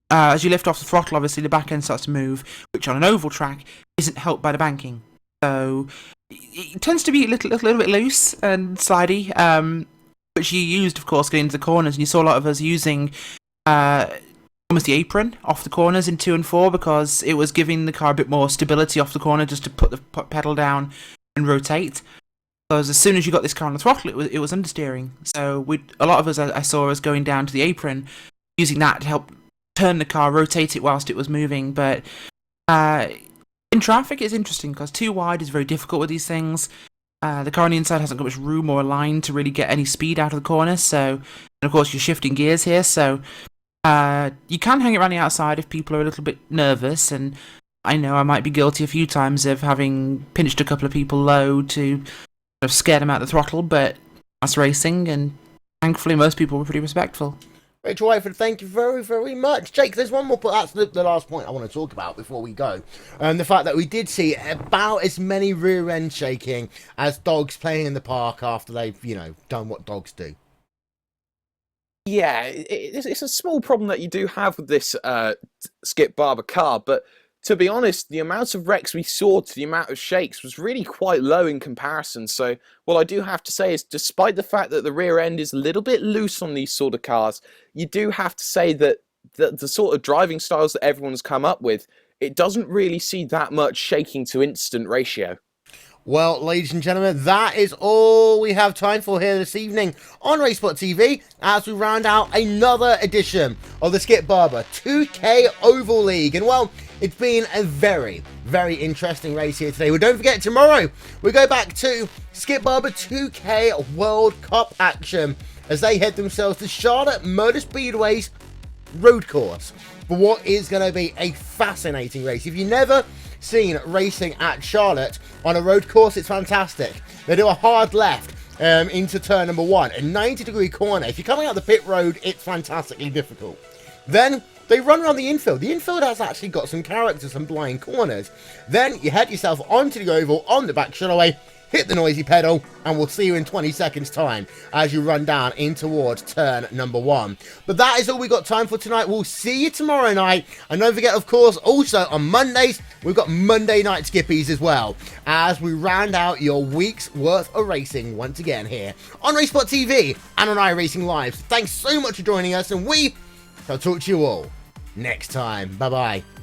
as you lift off the throttle, obviously the back end starts to move, which on an oval track isn't helped by the banking. So it tends to be a little bit loose and slidey. which you used, of course, getting into the corners, and you saw a lot of us using almost the apron off the corners in 2 and 4 because it was giving the car a bit more stability off the corner just to put the pedal down and rotate. Because as soon as you got this car on the throttle, it was understeering. So a lot of us I saw us going down to the apron, using that to help turn the car, rotate it whilst it was moving. But in traffic, it's interesting because too wide is very difficult with these things. The car on the inside hasn't got much room or line to really get any speed out of the corner. So, and of course, you're shifting gears here. So you can hang it around the outside if people are a little bit nervous. And I know I might be guilty a few times of having pinched a couple of people low to sort of scare them out of the throttle. But that's racing, and thankfully most people were pretty respectful. Rachel Whiteford, thank you very, very much. Jake, there's one more, that's the last point I want to talk about before we go. The fact that we did see about as many rear end shaking as dogs playing in the park after they've, done what dogs do. Yeah, it's a small problem that you do have with this Skip Barber car, but to be honest, the amount of wrecks we saw to the amount of shakes was really quite low in comparison. So what I do have to say is, despite the fact that the rear end is a little bit loose on these sort of cars, you do have to say that the sort of driving styles that everyone's come up with, it doesn't really see that much shaking to instant ratio. Well, ladies and gentlemen, that is all we have time for here this evening on RaceSpotTV as we round out another edition of the Skip Barber 2K Oval League. And well, it's been a very, very interesting race here today. Well, don't forget, tomorrow we go back to Skip Barber 2K World Cup action as they head themselves to Charlotte Motor Speedway's road course for what is going to be a fascinating race. If you've never seen racing at Charlotte on a road course, it's fantastic. They do a hard left into turn number 1, a 90-degree corner. If you're coming out the pit road, it's fantastically difficult. Then they run around the infield. The infield has actually got some character, some blind corners. Then you head yourself onto the oval on the back straightaway, hit the noisy pedal, and we'll see you in 20 seconds time as you run down in towards turn number 1. But that is all we got time for tonight. We'll see you tomorrow night. And don't forget, of course, also on Mondays, we've got Monday Night Skippies as well, as we round out your week's worth of racing once again here on RaceSpotTV and on iRacing Live. Thanks so much for joining us, and we shall talk to you all next time. Bye-bye.